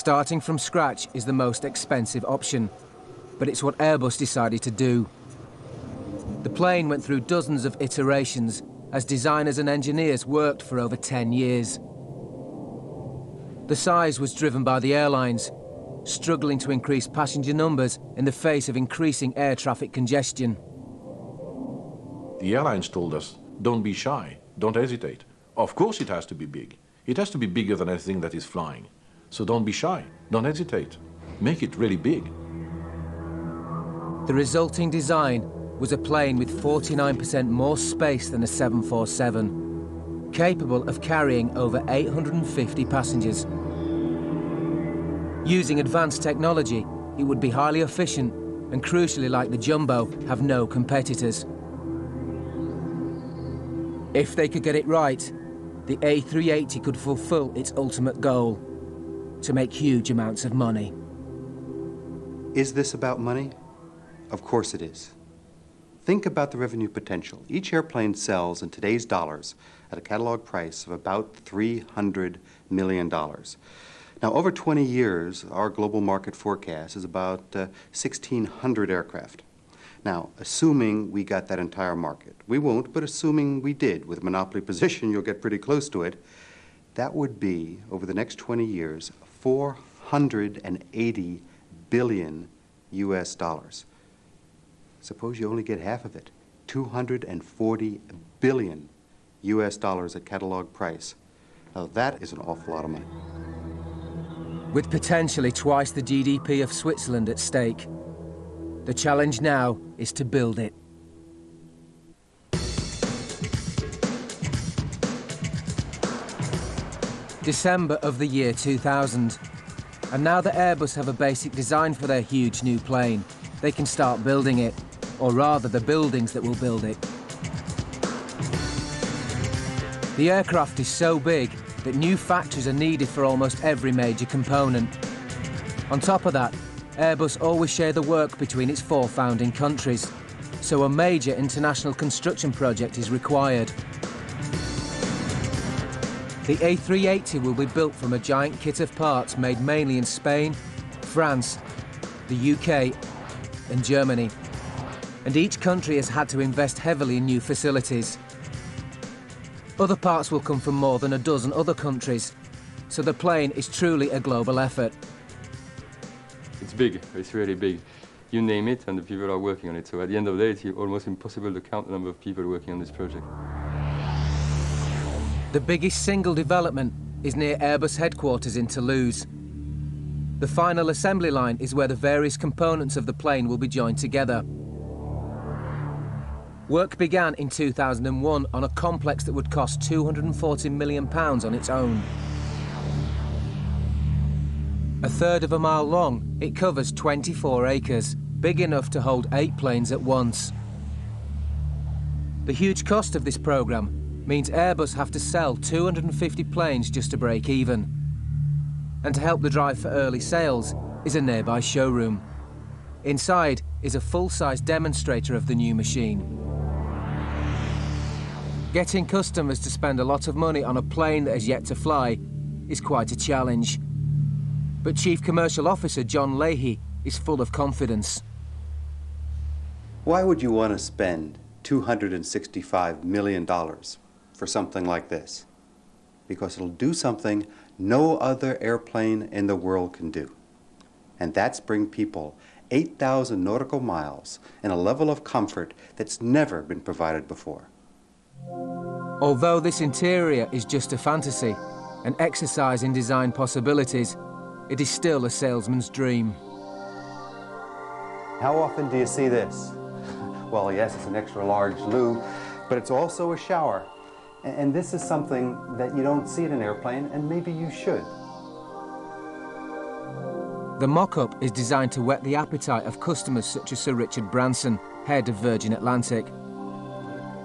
Starting from scratch is the most expensive option, but it's what Airbus decided to do. The plane went through dozens of iterations as designers and engineers worked for over 10 years. The size was driven by the airlines, struggling to increase passenger numbers in the face of increasing air traffic congestion. The airlines told us, don't be shy, don't hesitate. Of course it has to be big. It has to be bigger than anything that is flying. So don't be shy, don't hesitate. Make it really big. The resulting design was a plane with 49% more space than a 747, capable of carrying over 850 passengers. Using advanced technology, it would be highly efficient and, crucially like the Jumbo, have no competitors. If they could get it right, the A380 could fulfill its ultimate goal, to make huge amounts of money. Is this about money? Of course it is. Think about the revenue potential. Each airplane sells in today's dollars at a catalog price of about $300 million. Now, over 20 years, our global market forecast is about 1,600 aircraft. Now, assuming we got that entire market, we won't, but assuming we did, with a monopoly position, you'll get pretty close to it, that would be, over the next 20 years, 480 billion US dollars. Suppose you only get half of it, 240 billion US dollars at catalog price. Now that is an awful lot of money. With potentially twice the GDP of Switzerland at stake, the challenge now is to build it. December of the year 2000, and now that Airbus have a basic design for their huge new plane, they can start building it, or rather the buildings that will build it. The aircraft is so big that new factories are needed for almost every major component. On top of that, Airbus always share the work between its 4 founding countries, so a major international construction project is required. The A380 will be built from a giant kit of parts made mainly in Spain, France, the UK and Germany. And each country has had to invest heavily in new facilities. Other parts will come from more than a dozen other countries, so the plane is truly a global effort. It's big, it's really big. You name it and the people are working on it, so at the end of the day it's almost impossible to count the number of people working on this project. The biggest single development is near Airbus headquarters in Toulouse. The final assembly line is where the various components of the plane will be joined together. Work began in 2001 on a complex that would cost £240 million on its own. A third of a mile long, it covers 24 acres, big enough to hold 8 planes at once. The huge cost of this programme means Airbus have to sell 250 planes just to break even. And to help the drive for early sales is a nearby showroom. Inside is a full-size demonstrator of the new machine. Getting customers to spend a lot of money on a plane that has yet to fly is quite a challenge. But Chief Commercial Officer John Leahy is full of confidence. Why would you want to spend $265 million for something like this? Because it'll do something no other airplane in the world can do. And that's bring people 8,000 nautical miles in a level of comfort that's never been provided before. Although this interior is just a fantasy, an exercise in design possibilities, it is still a salesman's dream. How often do you see this? Well, yes, it's an extra large loo, but it's also a shower. And this is something that you don't see in an airplane, and maybe you should. The mock-up is designed to whet the appetite of customers such as Sir Richard Branson, head of Virgin Atlantic.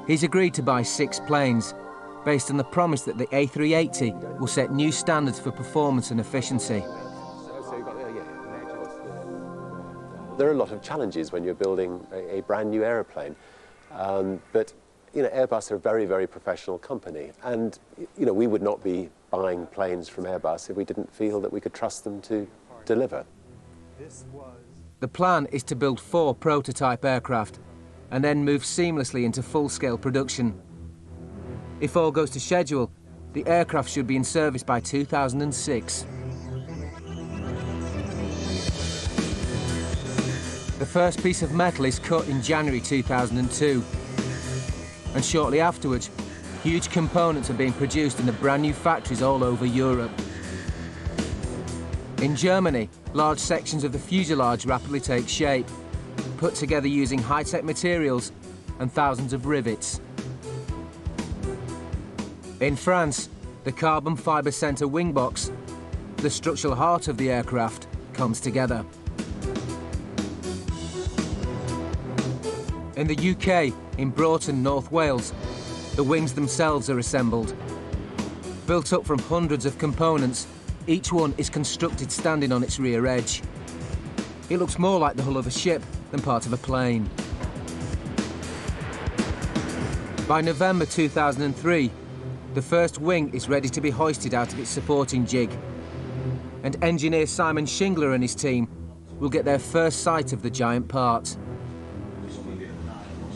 He's agreed to buy 6 planes, based on the promise that the A380 will set new standards for performance and efficiency. There are a lot of challenges when you're building a brand new aeroplane, but you know, Airbus are a very, very professional company, and you know, we would not be buying planes from Airbus if we didn't feel that we could trust them to deliver. The plan is to build 4 prototype aircraft and then move seamlessly into full-scale production. If all goes to schedule, the aircraft should be in service by 2006. The first piece of metal is cut in January 2002, and shortly afterwards, huge components are being produced in the brand new factories all over Europe. In Germany, large sections of the fuselage rapidly take shape, put together using high-tech materials and thousands of rivets. In France, the carbon fibre centre wing box, the structural heart of the aircraft, comes together. In the UK, in Broughton, North Wales, the wings themselves are assembled. Built up from hundreds of components, each one is constructed standing on its rear edge. It looks more like the hull of a ship than part of a plane. By November 2003, the first wing is ready to be hoisted out of its supporting jig, and engineer Simon Shingler and his team will get their first sight of the giant part.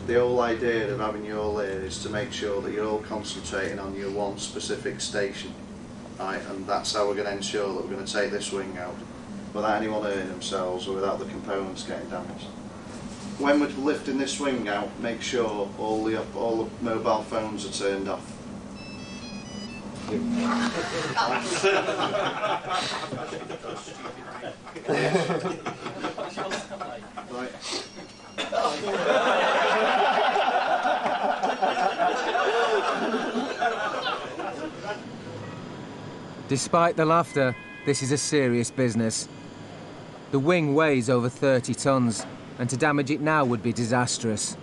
The whole idea of having you all here is to make sure that you're all concentrating on your one specific station, right? And that's how we're going to ensure that we're going to take this wing out without anyone hurting themselves or without the components getting damaged. When we're lifting this wing out, make sure all the mobile phones are turned off. Right. Despite the laughter, this is a serious business. The wing weighs over 30 tons, and to damage it now would be disastrous.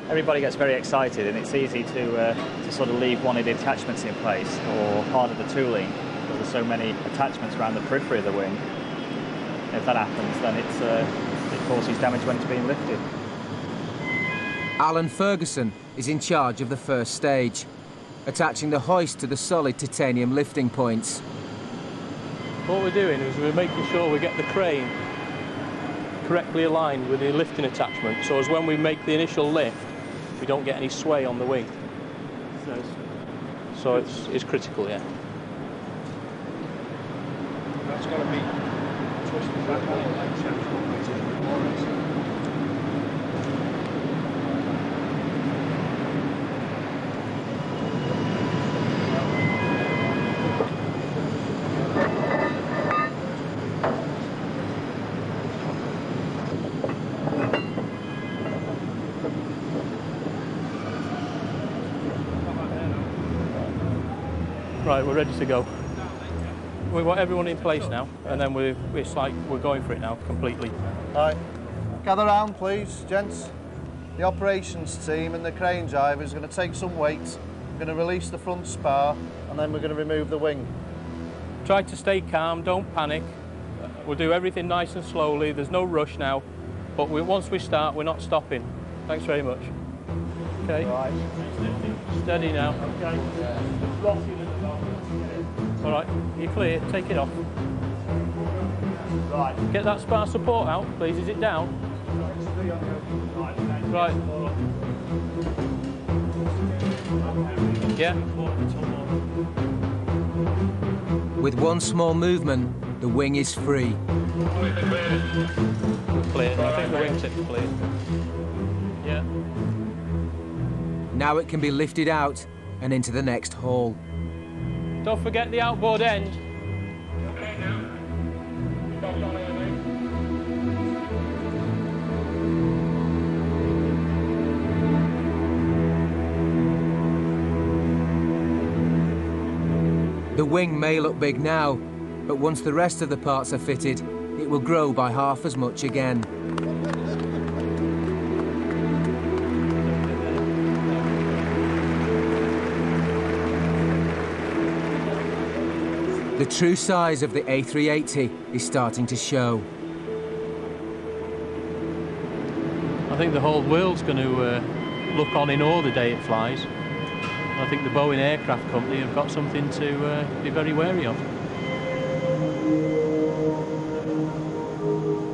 Everybody gets very excited, and it's easy to sort of leave one of the attachments in place or part of the tooling, because there's so many attachments around the periphery of the wing. If that happens, then it causes damage when it's being lifted. Alan Ferguson is in charge of the first stage, attaching the hoist to the solid titanium lifting points. What we're doing is we're making sure we get the crane correctly aligned with the lifting attachment, so as when we make the initial lift, we don't get any sway on the wing. So it's critical, yeah. That's got to be twisted back on it like central. Right, we're ready to go. We want everyone in place now, and then it's like we're going for it now, completely. Right, gather round please, gents. The operations team and the crane driver is going to take some weight, we're going to release the front spar, and then we're going to remove the wing. Try to stay calm, don't panic. We'll do everything nice and slowly, there's no rush now, but once we start, we're not stopping. Thanks very much. Okay. Right. Steady now. Okay. All right, you're clear, take it off. Right. Get that spar support out, please. Is it down? Right. Yeah. With one small movement, the wing is free. Clear. I think the wingtip's clear. Yeah. Now it can be lifted out and into the next hall. Don't forget the outboard end. The wing may look big now, but once the rest of the parts are fitted, it will grow by half as much again. The true size of the A380 is starting to show. I think the whole world's going to look on in awe the day it flies. I think the Boeing Aircraft Company have got something to be very wary of.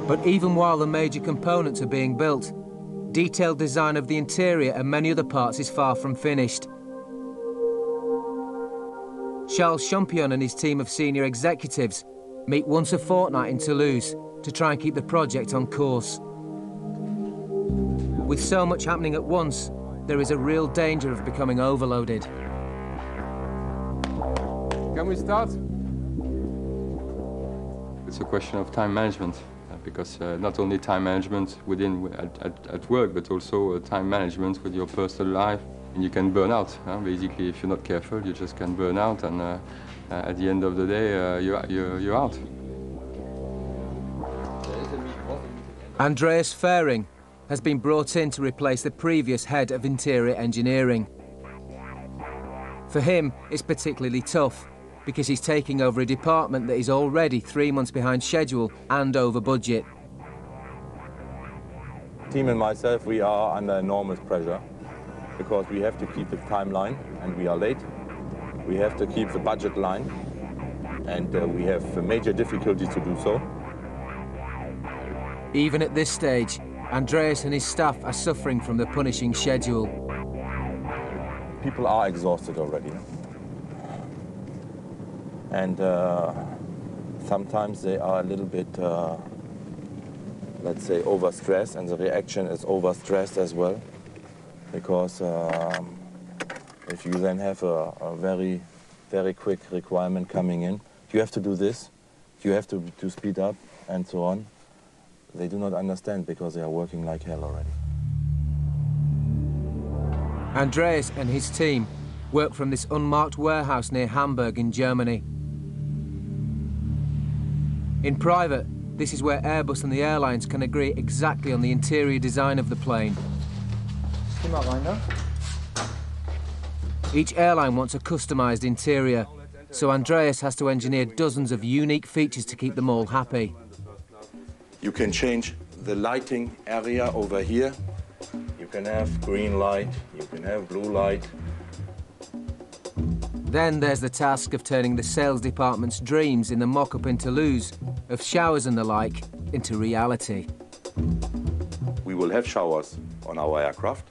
But even while the major components are being built, detailed design of the interior and many other parts is far from finished. Charles Champion and his team of senior executives meet once a fortnight in Toulouse to try and keep the project on course. With so much happening at once, there is a real danger of becoming overloaded. Can we start? It's a question of time management, because not only time management at work, but also time management with your personal life. And you can burn out. Basically, if you're not careful, you just can burn out, and at the end of the day, you're out. Andreas Fähring has been brought in to replace the previous head of interior engineering. For him, it's particularly tough, because he's taking over a department that is already 3 months behind schedule and over budget. Team and myself, we are under enormous pressure, because we have to keep the timeline, and we are late. We have to keep the budget line, and we have major difficulties to do so. Even at this stage, Andreas and his staff are suffering from the punishing schedule. People are exhausted already. And sometimes they are a little bit, let's say, overstressed, and the reaction is overstressed as well. Because if you then have a very, very quick requirement coming in, you have to do this, you have to speed up, and so on. They do not understand, because they are working like hell already. Andreas and his team work from this unmarked warehouse near Hamburg in Germany. In private, this is where Airbus and the airlines can agree exactly on the interior design of the plane. Each airline wants a customised interior, so Andreas has to engineer dozens of unique features to keep them all happy. You can change the lighting area over here. You can have green light, you can have blue light. Then there's the task of turning the sales department's dreams in the mock-up in Toulouse of showers and the like into reality. We will have showers on our aircraft,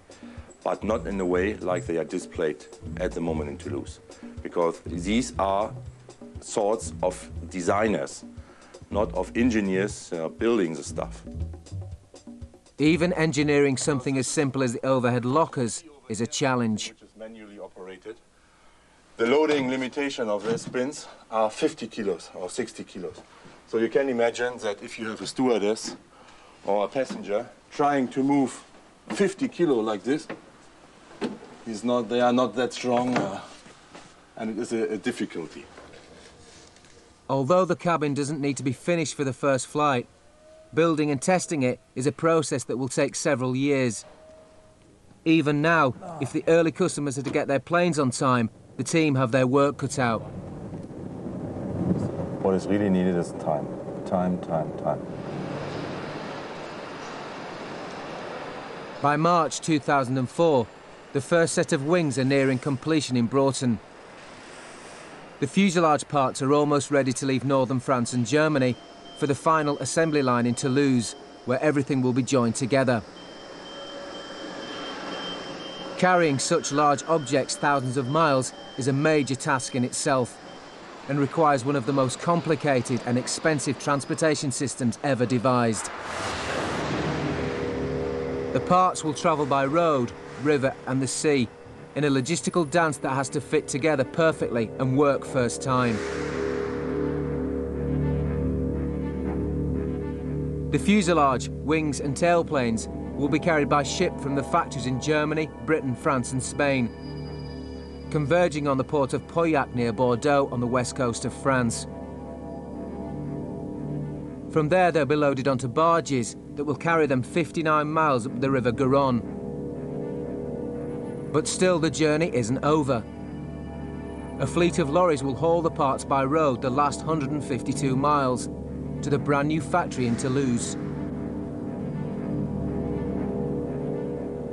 but not in the way like they are displayed at the moment in Toulouse, because these are sorts of designers, not of engineers building the stuff. Even engineering something as simple as the overhead lockers is a challenge. Which is manually operated. The loading limitation of the spins are 50 kilos or 60 kilos. So you can imagine that if you have a stewardess or a passenger trying to move 50 kilo like this, they are not that strong, and it is a difficulty. Although the cabin doesn't need to be finished for the first flight, building and testing it is a process that will take several years. Even now, if the early customers are to get their planes on time, the team have their work cut out. What is really needed is time. Time. By March 2004, the first set of wings are nearing completion in Broughton. The fuselage parts are almost ready to leave northern France and Germany for the final assembly line in Toulouse, where everything will be joined together. Carrying such large objects thousands of miles is a major task in itself, and requires one of the most complicated and expensive transportation systems ever devised. The parts will travel by road, river and the sea, in a logistical dance that has to fit together perfectly and work first time. The fuselage, wings and tailplanes will be carried by ship from the factories in Germany, Britain, France and Spain, converging on the port of Pauillac near Bordeaux on the west coast of France. From there they'll be loaded onto barges that will carry them 59 miles up the river Garonne. But still the journey isn't over. A fleet of lorries will haul the parts by road the last 152 miles to the brand new factory in Toulouse.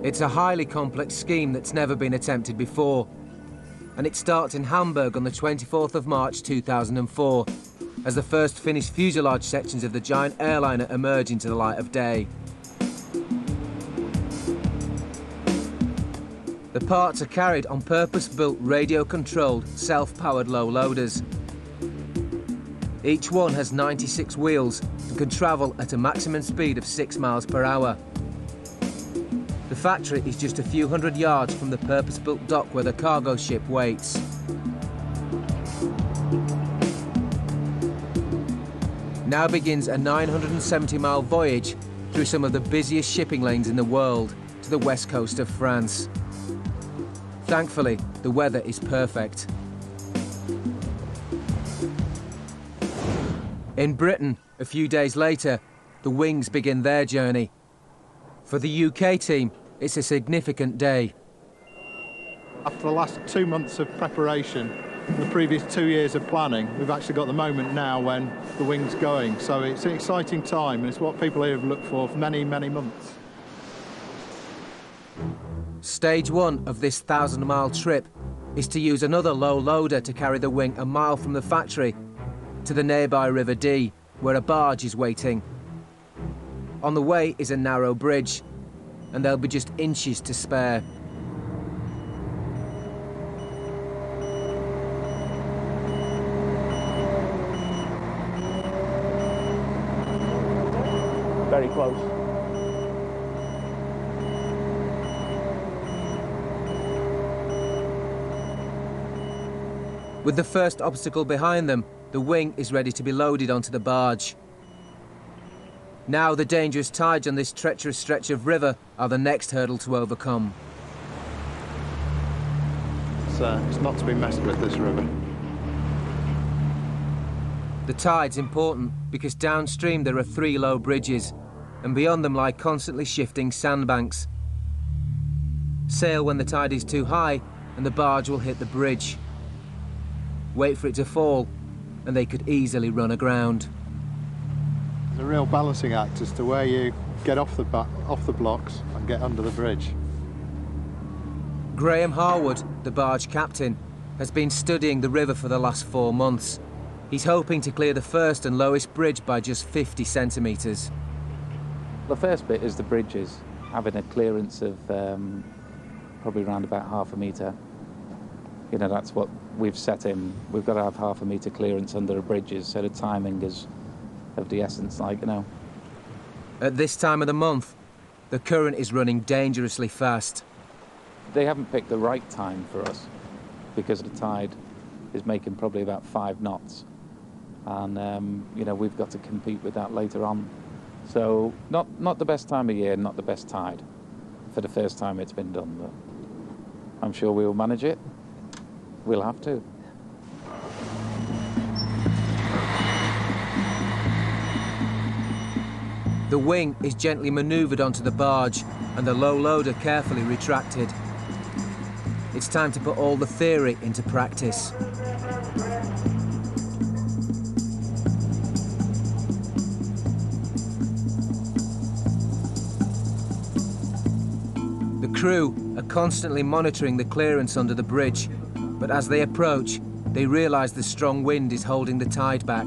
It's a highly complex scheme that's never been attempted before, and it starts in Hamburg on the 24th of March 2004, as the first finished fuselage sections of the giant airliner emerge into the light of day. The parts are carried on purpose-built radio-controlled, self-powered low loaders. Each one has 96 wheels and can travel at a maximum speed of 6 miles per hour. The factory is just a few hundred yards from the purpose-built dock where the cargo ship waits. Now begins a 970-mile voyage through some of the busiest shipping lanes in the world to the west coast of France. Thankfully, the weather is perfect. In Britain, a few days later, the Wings begin their journey. For the UK team, it's a significant day. After the last 2 months of preparation, the previous 2 years of planning, we've actually got the moment now when the Wing's going. So it's an exciting time, and it's what people here have looked for many, many months. Stage 1 of this 1,000-mile trip is to use another low loader to carry the Wing a mile from the factory to the nearby River Dee, where a barge is waiting. On the way is a narrow bridge, and there'll be just inches to spare. Very close. With the first obstacle behind them, the Wing is ready to be loaded onto the barge. Now the dangerous tides on this treacherous stretch of river are the next hurdle to overcome. It's not to be messed with, this river. The tide's important because downstream there are 3 low bridges, and beyond them lie constantly shifting sandbanks. Sail when the tide is too high, and the barge will hit the bridge. Wait for it to fall, and they could easily run aground. It's a real balancing act as to where you get off the blocks and get under the bridge. Graham Harwood, the barge captain, has been studying the river for the last 4 months. He's hoping to clear the first and lowest bridge by just 50 centimetres. The first bit is the bridges, having a clearance of probably around about ½ a metre. You know, that's what we've set in. We've got to have ½ a metre clearance under the bridges, so the timing is of the essence, like, you know. At this time of the month, the current is running dangerously fast. They haven't picked the right time for us because the tide is making probably about 5 knots. And, you know, we've got to compete with that later on. So not the best time of year, not the best tide for the first time it's been done, but I'm sure we'll manage it. We'll have to. The Wing is gently manoeuvred onto the barge and the low loader carefully retracted. It's time to put all the theory into practice. The crew are constantly monitoring the clearance under the bridge, but as they approach, they realise the strong wind is holding the tide back.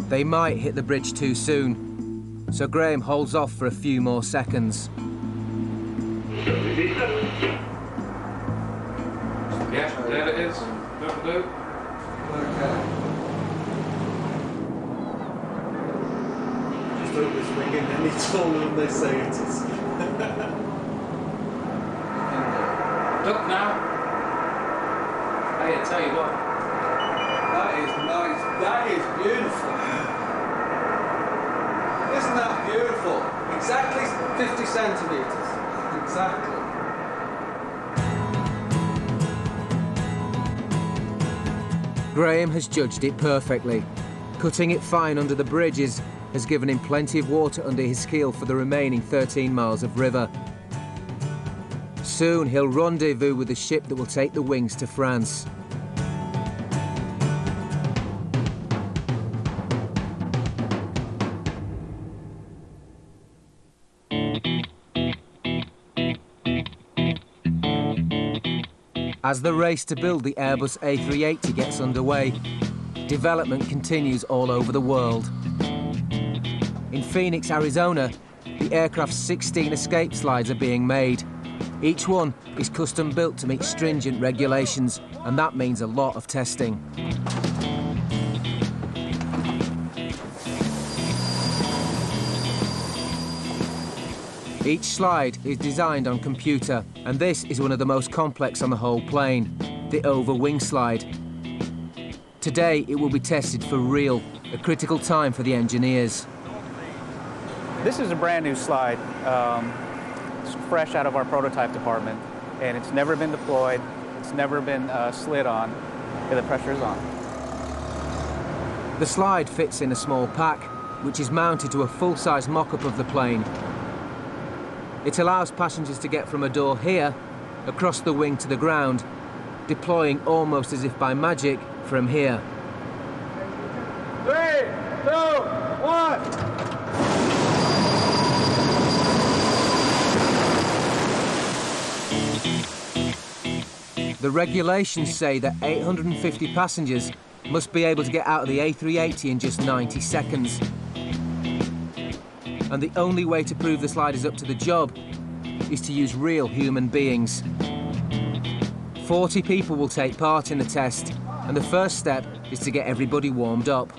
They might hit the bridge too soon, so Graham holds off for a few more seconds. Yeah, there it is. That'll do. Okay. Just hope this wing isn't any taller than they say it is. Duck now. Hey, I tell you what. That is nice. That is beautiful. Isn't that beautiful? Exactly 50 centimetres. Exactly. Graham has judged it perfectly. Cutting it fine under the bridges has given him plenty of water under his keel for the remaining 13 miles of river. Soon he'll rendezvous with the ship that will take the Wings to France. As the race to build the Airbus A380 gets underway, development continues all over the world. In Phoenix, Arizona, the aircraft's 16 escape slides are being made. Each one is custom built to meet stringent regulations, and that means a lot of testing. Each slide is designed on computer, and this is one of the most complex on the whole plane, the over-wing slide. Today, it will be tested for real, a critical time for the engineers. This is a brand new slide. It's fresh out of our prototype department, and it's never been deployed. It's never been slid on. The pressure is on. The slide fits in a small pack, which is mounted to a full-size mock-up of the plane. It allows passengers to get from a door here, across the wing to the ground, deploying almost as if by magic from here. 3, 2, 1. The regulations say that 850 passengers must be able to get out of the A380 in just 90 seconds. And the only way to prove the slide is up to the job is to use real human beings. 40 people will take part in the test, and the first step is to get everybody warmed up.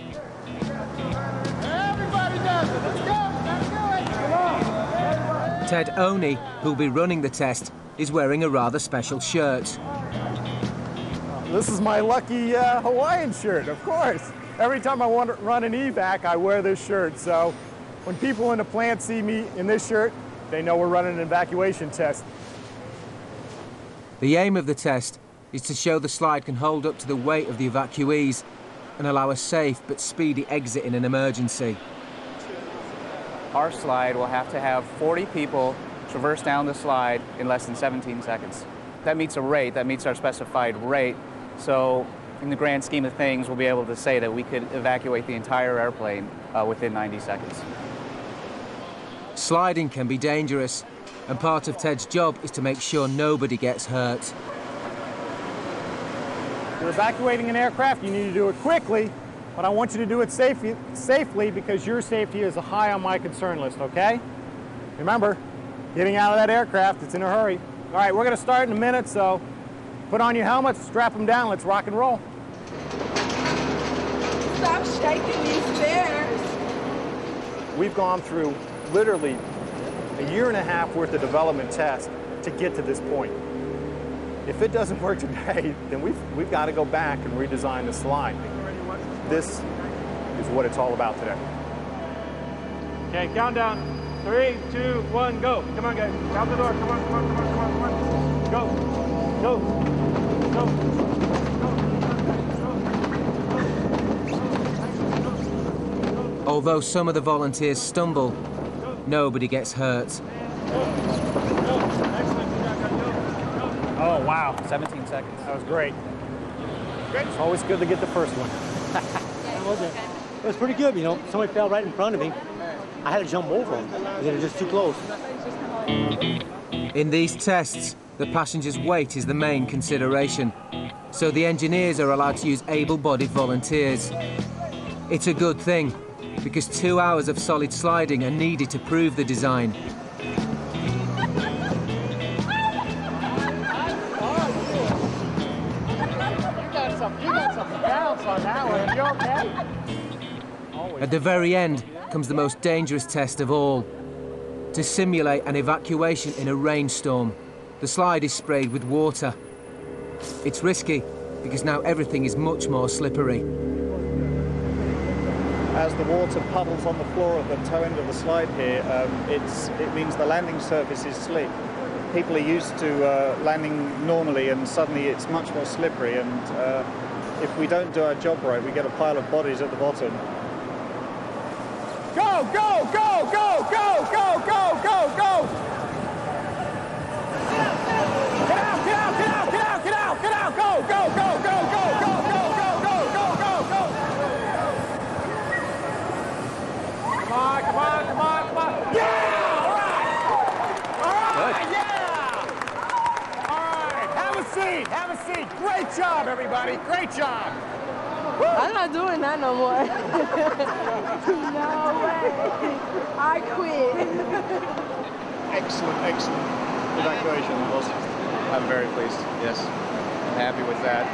Everybody does it. Let's go. Let's do it. Come on. Ted Oney, who'll be running the test, is wearing a rather special shirt. This is my lucky Hawaiian shirt, of course. Every time I want to run an evac, I wear this shirt. So when people in the plant see me in this shirt, they know we're running an evacuation test. The aim of the test is to show the slide can hold up to the weight of the evacuees and allow a safe but speedy exit in an emergency. Our slide will have to have 40 people traverse down the slide in less than 17 seconds. That meets a rate, that meets our specified rate. So in the grand scheme of things, we'll be able to say that we could evacuate the entire airplane within 90 seconds. Sliding can be dangerous, and part of Ted's job is to make sure nobody gets hurt. You're evacuating an aircraft, you need to do it quickly, but I want you to do it safely because your safety is high on my concern list, okay? Remember, getting out of that aircraft, it's in a hurry. All right, we're gonna start in a minute, so put on your helmets, strap them down, let's rock and roll. Stop shaking these stairs. We've gone through literally a year and a half worth of development tests to get to this point. If it doesn't work today, then we've got to go back and redesign the slide. This is what it's all about today. Okay, countdown. 3, 2, 1, go. Come on, guys. Out the door. Come on, come on, come on, come on, come on. Go. Go. Go. Although some of the volunteers stumble, nobody gets hurt. Oh, wow. 17 seconds. That was great. It's always good to get the first one. It was pretty good, you know. Somebody fell right in front of me. I had to jump over them. They were just too close. In these tests, the passenger's weight is the main consideration, so the engineers are allowed to use able-bodied volunteers. It's a good thing, because 2 hours of solid sliding are needed to prove the design. You got some bounce on that one. You okay? At the very end comes the most dangerous test of all. To simulate an evacuation in a rainstorm, the slide is sprayed with water. It's risky because now everything is much more slippery. As the water puddles on the floor at the toe end of the slide here, it means the landing surface is slick. People are used to landing normally, and suddenly it's much more slippery, and if we don't do our job right, we get a pile of bodies at the bottom. Go, go, go, go, go, go, go, go, go! Get out, get out, get out, get out, get out, get out, go, go, go, go, go, go, go, go, go, go, go, go! Come on, come on, come on, come on! Yeah! All right! All right, yeah! All right, have a seat. Have a seat. Great job, everybody. Great job. I'm not doing that no more. No way. I quit. Excellent, excellent evacuation that was. I'm very pleased. Yes, I'm happy with that.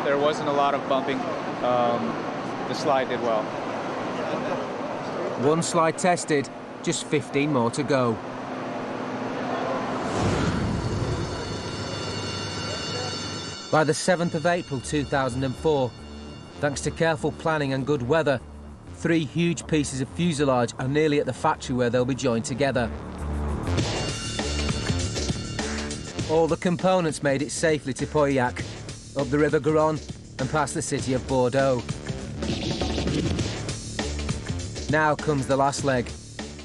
There wasn't a lot of bumping. The slide did well. One slide tested, just 15 more to go. By the 7th of April 2004, thanks to careful planning and good weather, 3 huge pieces of fuselage are nearly at the factory where they'll be joined together. All the components made it safely to Pauillac, up the River Garonne and past the city of Bordeaux. Now comes the last leg,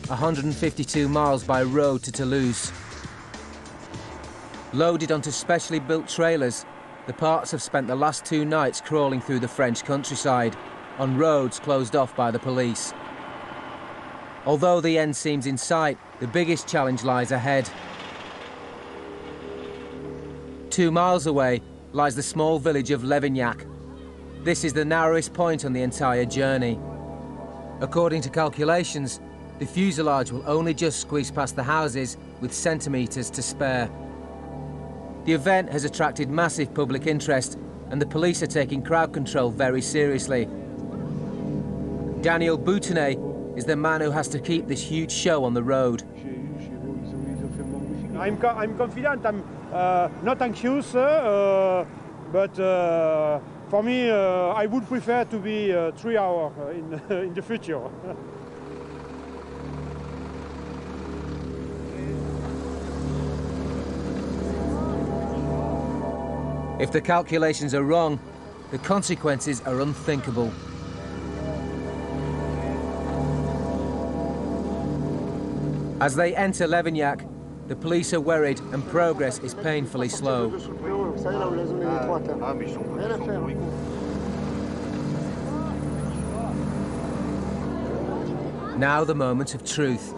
152 miles by road to Toulouse. Loaded onto specially built trailers, the parts have spent the last 2 nights crawling through the French countryside, on roads closed off by the police. Although the end seems in sight, the biggest challenge lies ahead. 2 miles away lies the small village of Levignac. This is the narrowest point on the entire journey. According to calculations, the fuselage will only just squeeze past the houses with centimetres to spare. The event has attracted massive public interest and the police are taking crowd control very seriously. Daniel Boutonnet is the man who has to keep this huge show on the road. I'm confident. I'm not anxious, but for me, I would prefer to be 3 hours in the future. If the calculations are wrong, the consequences are unthinkable. As they enter Levignac, the police are worried and progress is painfully slow. Now the moment of truth.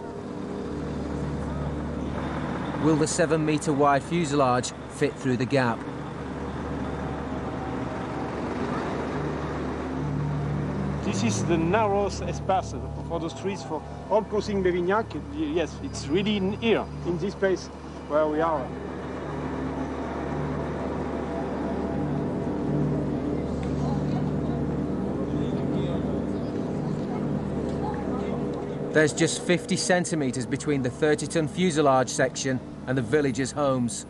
Will the 7-metre wide fuselage fit through the gap? This is the narrowest espace for the streets for all crossing Levignac. Yes, it's really in here, in this place where we are. There's just 50 centimetres between the 30-ton fuselage section and the villagers' homes.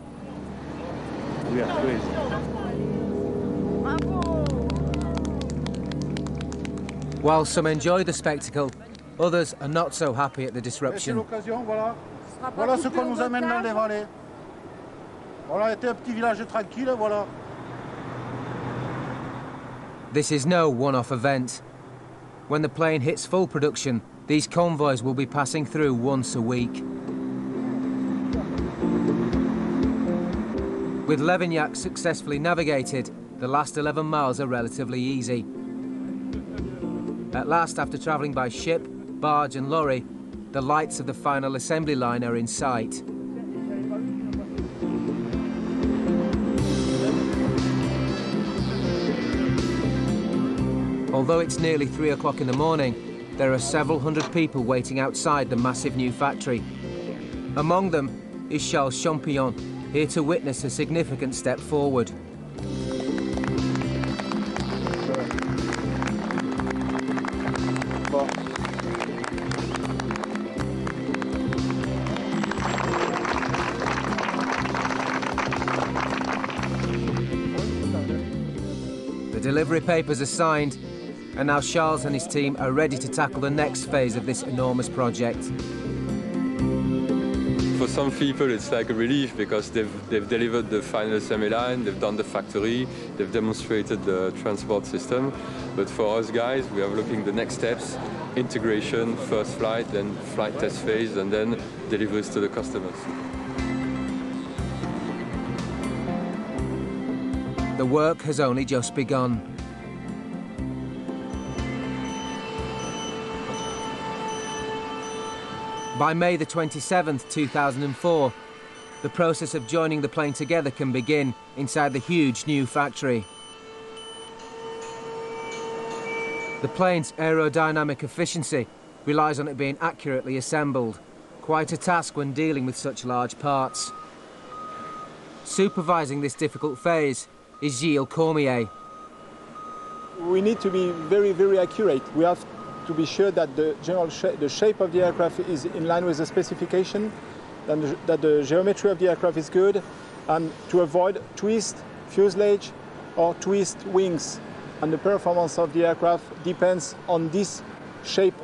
We are crazy. While some enjoy the spectacle, others are not so happy at the disruption. Voilà ce qu'on nous amène dans les vallées. Voilà, était un petit village tranquille, voilà. This is no one-off event. When the plane hits full production, these convoys will be passing through once a week. With Levignac successfully navigated, the last 11 miles are relatively easy. At last, after travelling by ship, barge and lorry, the lights of the final assembly line are in sight. Although it's nearly 3 o'clock in the morning, there are several hundred people waiting outside the massive new factory. Among them is Charles Champignon, here to witness a significant step forward. The delivery papers are signed, and now Charles and his team are ready to tackle the next phase of this enormous project. For some people it's like a relief because they've delivered the final assembly line, they've done the factory, they've demonstrated the transport system. But for us guys, we are looking the next steps, integration, first flight, then flight test phase, and then deliveries to the customers. The work has only just begun. By May the 27th, 2004, the process of joining the plane together can begin inside the huge new factory. The plane's aerodynamic efficiency relies on it being accurately assembled, quite a task when dealing with such large parts. Supervising this difficult phase is Gilles Cormier. We need to be very, very accurate. We have to be sure that the shape of the aircraft is in line with the specification, that the geometry of the aircraft is good, and to avoid twist, fuselage, or twist wings. And the performance of the aircraft depends on this shape.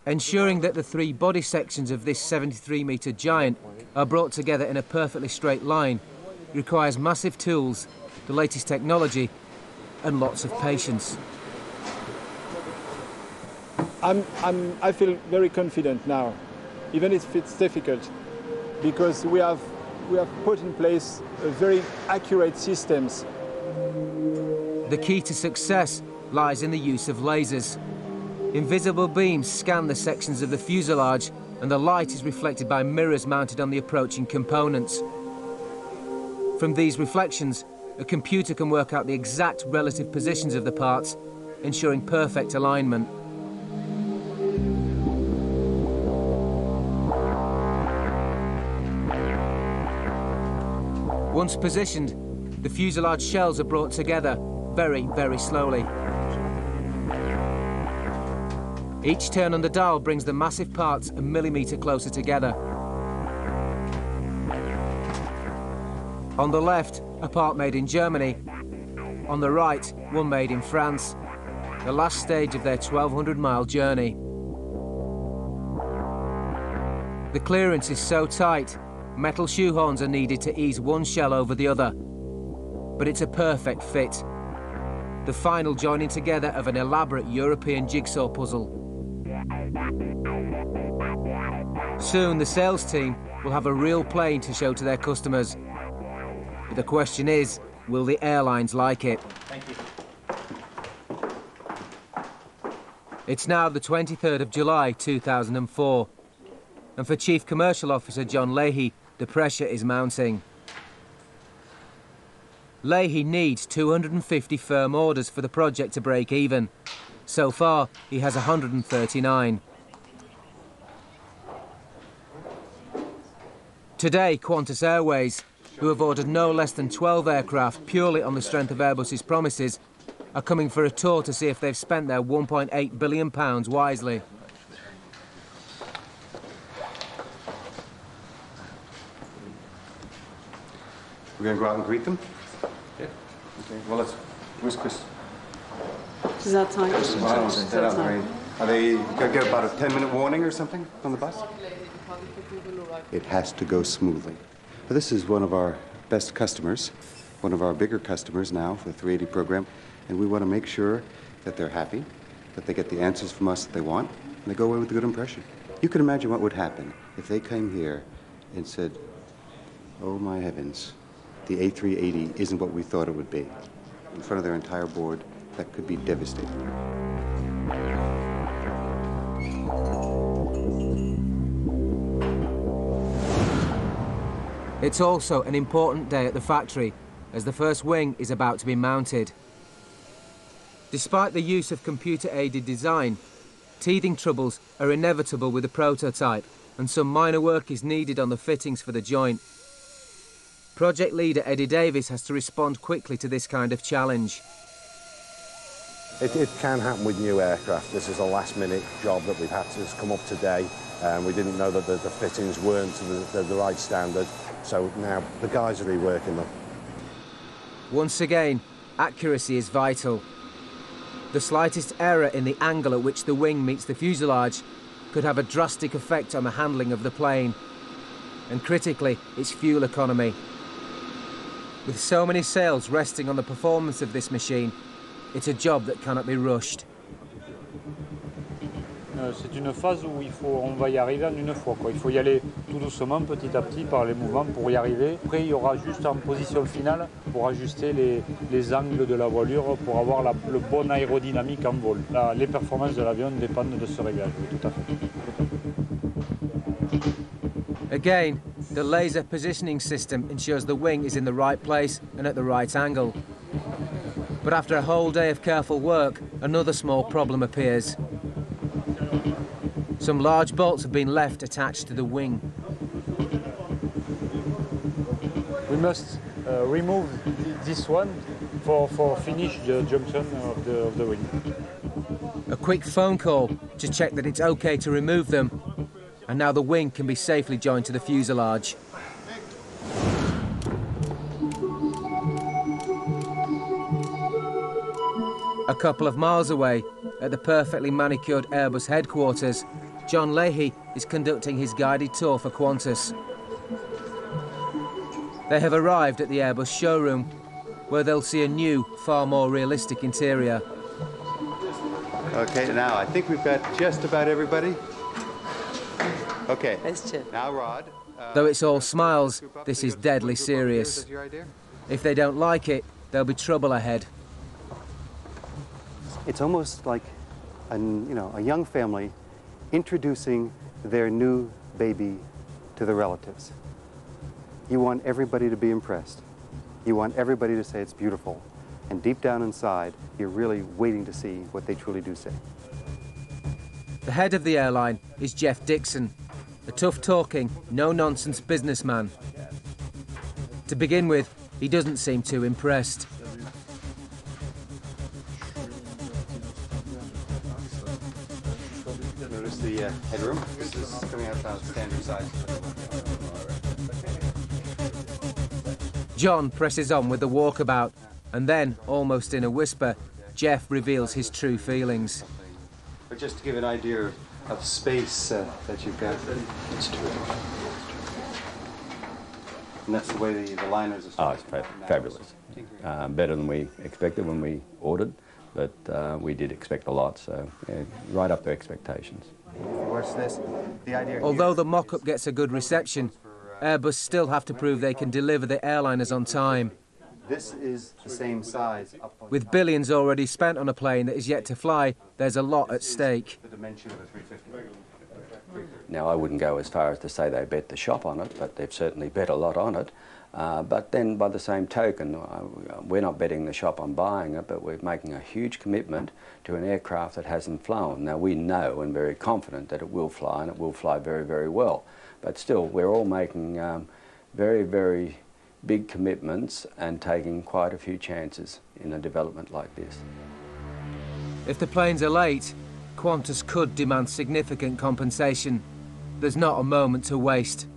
Ensuring that the three body sections of this 73-metre giant are brought together in a perfectly straight line requires massive tools, the latest technology, and lots of patience. I feel very confident now, even if it's difficult, because we have put in place very accurate systems. The key to success lies in the use of lasers. Invisible beams scan the sections of the fuselage, and the light is reflected by mirrors mounted on the approaching components. From these reflections, a computer can work out the exact relative positions of the parts, ensuring perfect alignment. Once positioned, the fuselage shells are brought together very, very slowly. Each turn on the dial brings the massive parts a millimetre closer together. On the left, a part made in Germany. On the right, one made in France. The last stage of their 1,200-mile journey. The clearance is so tight, metal shoehorns are needed to ease one shell over the other. But it's a perfect fit. The final joining together of an elaborate European jigsaw puzzle. Soon, the sales team will have a real plane to show to their customers. But the question is, will the airlines like it? Thank you. It's now the 23rd of July 2004. And for Chief Commercial Officer John Leahy, the pressure is mounting. Leahy needs 250 firm orders for the project to break even. So far, he has 139. Today, Qantas Airways, who have ordered no less than 12 aircraft purely on the strength of Airbus's promises, are coming for a tour to see if they've spent their £1.8 billion wisely. We're going to go out and greet them? Yeah. Okay, well, where's Chris? Is that time? Are they going to get about a 10-minute warning or something on the bus? It has to go smoothly. Now, this is one of our best customers, one of our bigger customers now for the 380 program, and we want to make sure that they're happy, that they get the answers from us that they want, and they go away with a good impression. You can imagine what would happen if they came here and said, oh my heavens, the A380 isn't what we thought it would be. In front of their entire board, that could be devastating. It's also an important day at the factory, as the first wing is about to be mounted. Despite the use of computer-aided design, teething troubles are inevitable with the prototype, and some minor work is needed on the fittings for the joint. Project leader Eddie Davis has to respond quickly to this kind of challenge. It can happen with new aircraft. This is a last-minute job that we've had to come up today. We didn't know that the fittings weren't to the right standard, so now the guys are reworking them. Once again, accuracy is vital. The slightest error in the angle at which the wing meets the fuselage could have a drastic effect on the handling of the plane. And critically, its fuel economy. With so many sales resting on the performance of this machine, it's a job that cannot be rushed. C'est une phase où on va y arriver en une fois, quoi. Il faut y aller tout doucement, petit à petit, par les mouvements pour y arriver. Après, il y aura juste en position finale pour ajuster les angles de la voilure pour avoir le bon aérodynamique en vol. Là, les performances de l'avion dépendent de ce réglage, oui, tout à fait. Again, the laser positioning system ensures the wing is in the right place and at the right angle. But after a whole day of careful work, another small problem appears. Some large bolts have been left attached to the wing. We must remove this one for finish the junction of the wing. A quick phone call to check that it's okay to remove them, and now the wing can be safely joined to the fuselage. A couple of miles away, at the perfectly manicured Airbus headquarters, John Leahy is conducting his guided tour for Qantas. They have arrived at the Airbus showroom, where they'll see a new, far more realistic interior. Okay, now I think we've got just about everybody. Okay, now Rod. Though it's all smiles, this is deadly serious. If they don't like it, there'll be trouble ahead. It's almost like a young family introducing their new baby to the relatives. You want everybody to be impressed. You want everybody to say it's beautiful. And deep down inside, you're really waiting to see what they truly do say. The head of the airline is Jeff Dixon, a tough-talking, no-nonsense businessman. To begin with, he doesn't seem too impressed. Notice the headroom. This is coming out about standard size. John presses on with the walkabout, and then, almost in a whisper, Jeff reveals his true feelings. But just to give an idea of space that you've got, it's terrific. And that's the way the liners are. Oh, it's fabulous. Better than we expected when we ordered, but we did expect a lot, so yeah, right up to expectations. What's this? The idea. Although the mock-up gets a good reception, Airbus still have to prove they can deliver the airliners on time. This is the same size. With billions already spent on a plane that is yet to fly, there's a lot at stake. The dimension of a 350. Now, I wouldn't go as far as to say they bet the shop on it, but they've certainly bet a lot on it. But then, by the same token, we're not betting the shop on buying it, but we're making a huge commitment to an aircraft that hasn't flown. Now, we know and very confident that it will fly, and it will fly very, very well. But still, we're all making very, very big commitments and taking quite a few chances in a development like this. If the planes are late, Qantas could demand significant compensation. There's not a moment to waste.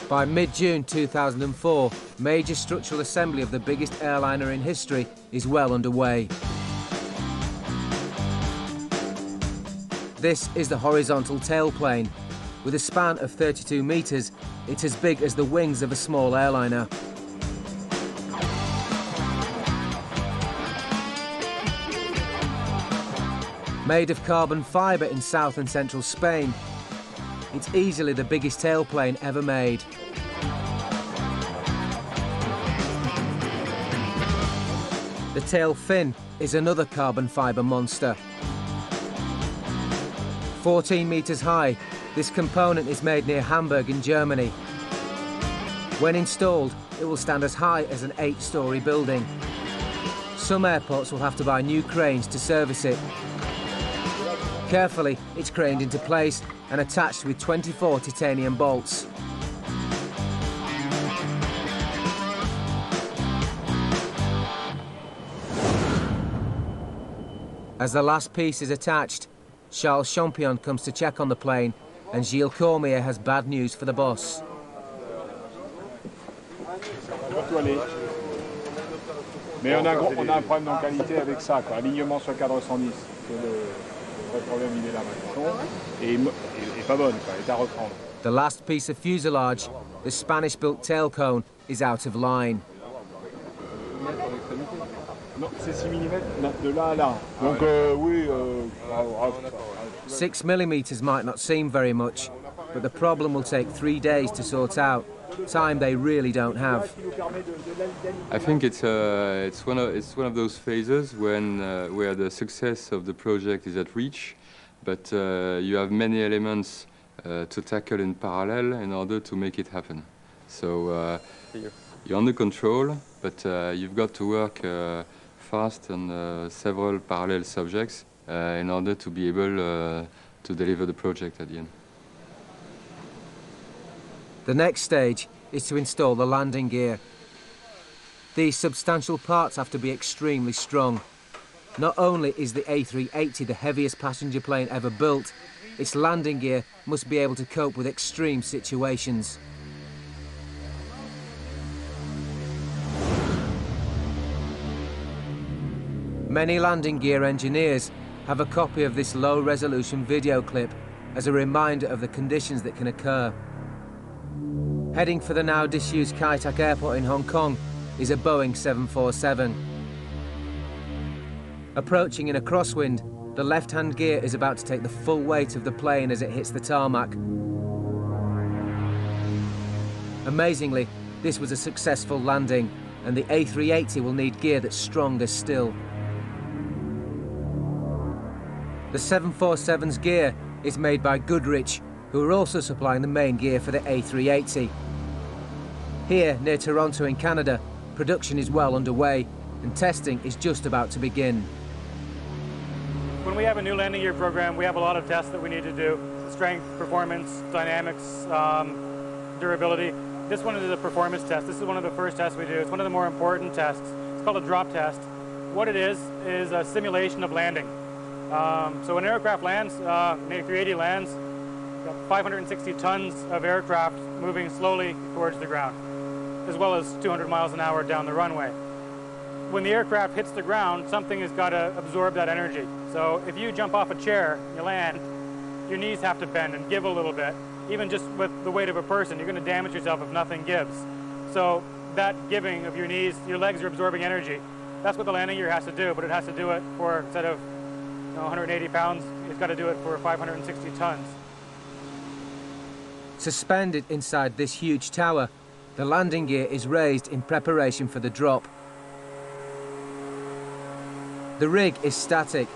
By mid-June 2004, major structural assembly of the biggest airliner in history is well underway. This is the horizontal tailplane. With a span of 32 metres, it's as big as the wings of a small airliner. Made of carbon fibre in south and central Spain, it's easily the biggest tailplane ever made. The tail fin is another carbon fibre monster. 14 metres high, this component is made near Hamburg in Germany. When installed, it will stand as high as an 8-storey building. Some airports will have to buy new cranes to service it. Carefully, it's craned into place and attached with 24 titanium bolts. As the last piece is attached, Charles Champion comes to check on the plane, and Gilles Cormier has bad news for the boss. Mais on a un problème de qualité avec ça, quoi. Alignement sur le cadre 110. Le problème, il est là maintenant. Et pas bonne, quoi. Elle est à reprendre. The last piece of fuselage, the Spanish-built tail cone, is out of line. Non, c'est 6 mm de là à là. Donc oui. 6 millimetres might not seem very much, but the problem will take 3 days to sort out. time they really don't have. I think it's one of those phases when where the success of the project is at reach, but you have many elements to tackle in parallel in order to make it happen. So you're under control, but you've got to work fast on several parallel subjects in order to be able to deliver the project at the end. The next stage is to install the landing gear. These substantial parts have to be extremely strong. Not only is the A380 the heaviest passenger plane ever built, its landing gear must be able to cope with extreme situations. Many landing gear engineers have a copy of this low-resolution video clip as a reminder of the conditions that can occur. Heading for the now disused Kai Tak Airport in Hong Kong is a Boeing 747. Approaching in a crosswind, the left-hand gear is about to take the full weight of the plane as it hits the tarmac. Amazingly, this was a successful landing, and the A380 will need gear that's stronger still. The 747's gear is made by Goodrich, who are also supplying the main gear for the A380. Here, near Toronto in Canada, production is well underway, and testing is just about to begin. When we have a new landing gear program, we have a lot of tests that we need to do. Strength, performance, dynamics, durability. This one is a performance test. This is one of the first tests we do. It's one of the more important tests. It's called a drop test. What it is a simulation of landing. So when an aircraft lands, an A380 lands, got 560 tons of aircraft moving slowly towards the ground, as well as 200 miles an hour down the runway. When the aircraft hits the ground, something has got to absorb that energy. So if you jump off a chair, you land, your knees have to bend and give a little bit. Even just with the weight of a person, you're going to damage yourself if nothing gives. So that giving of your knees, your legs are absorbing energy. That's what the landing gear has to do, but it has to do it for, instead of 180 pounds, it's got to do it for 560 tons. Suspended inside this huge tower, the landing gear is raised in preparation for the drop. The rig is static,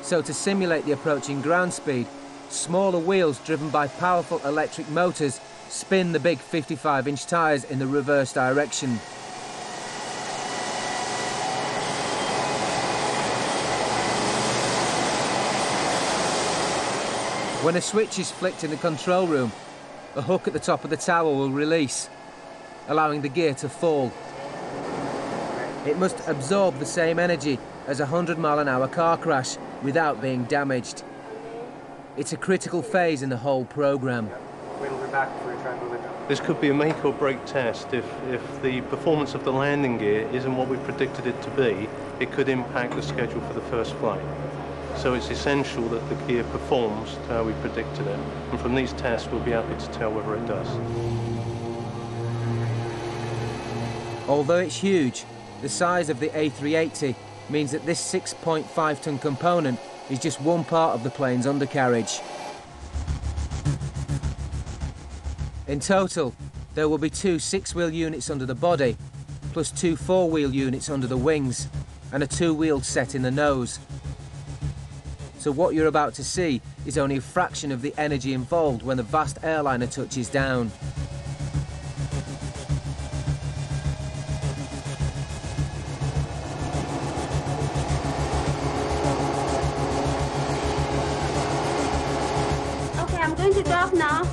so to simulate the approaching ground speed, smaller wheels driven by powerful electric motors spin the big 55-inch tyres in the reverse direction. When a switch is flicked in the control room, a hook at the top of the tower will release, allowing the gear to fall. It must absorb the same energy as a 100-mile-an-hour car crash without being damaged. It's a critical phase in the whole program. This could be a make or break test. If the performance of the landing gear isn't what we predicted it to be, it could impact the schedule for the first flight. So it's essential that the gear performs to how we predicted it. And from these tests, we'll be able to tell whether it does. Although it's huge, the size of the A380 means that this 6.5-ton component is just one part of the plane's undercarriage. In total, there will be 2 6-wheel units under the body, plus 2 4-wheel units under the wings, and a 2-wheeled set in the nose. So what you're about to see is only a fraction of the energy involved when the vast airliner touches down. Okay, I'm going to drop now.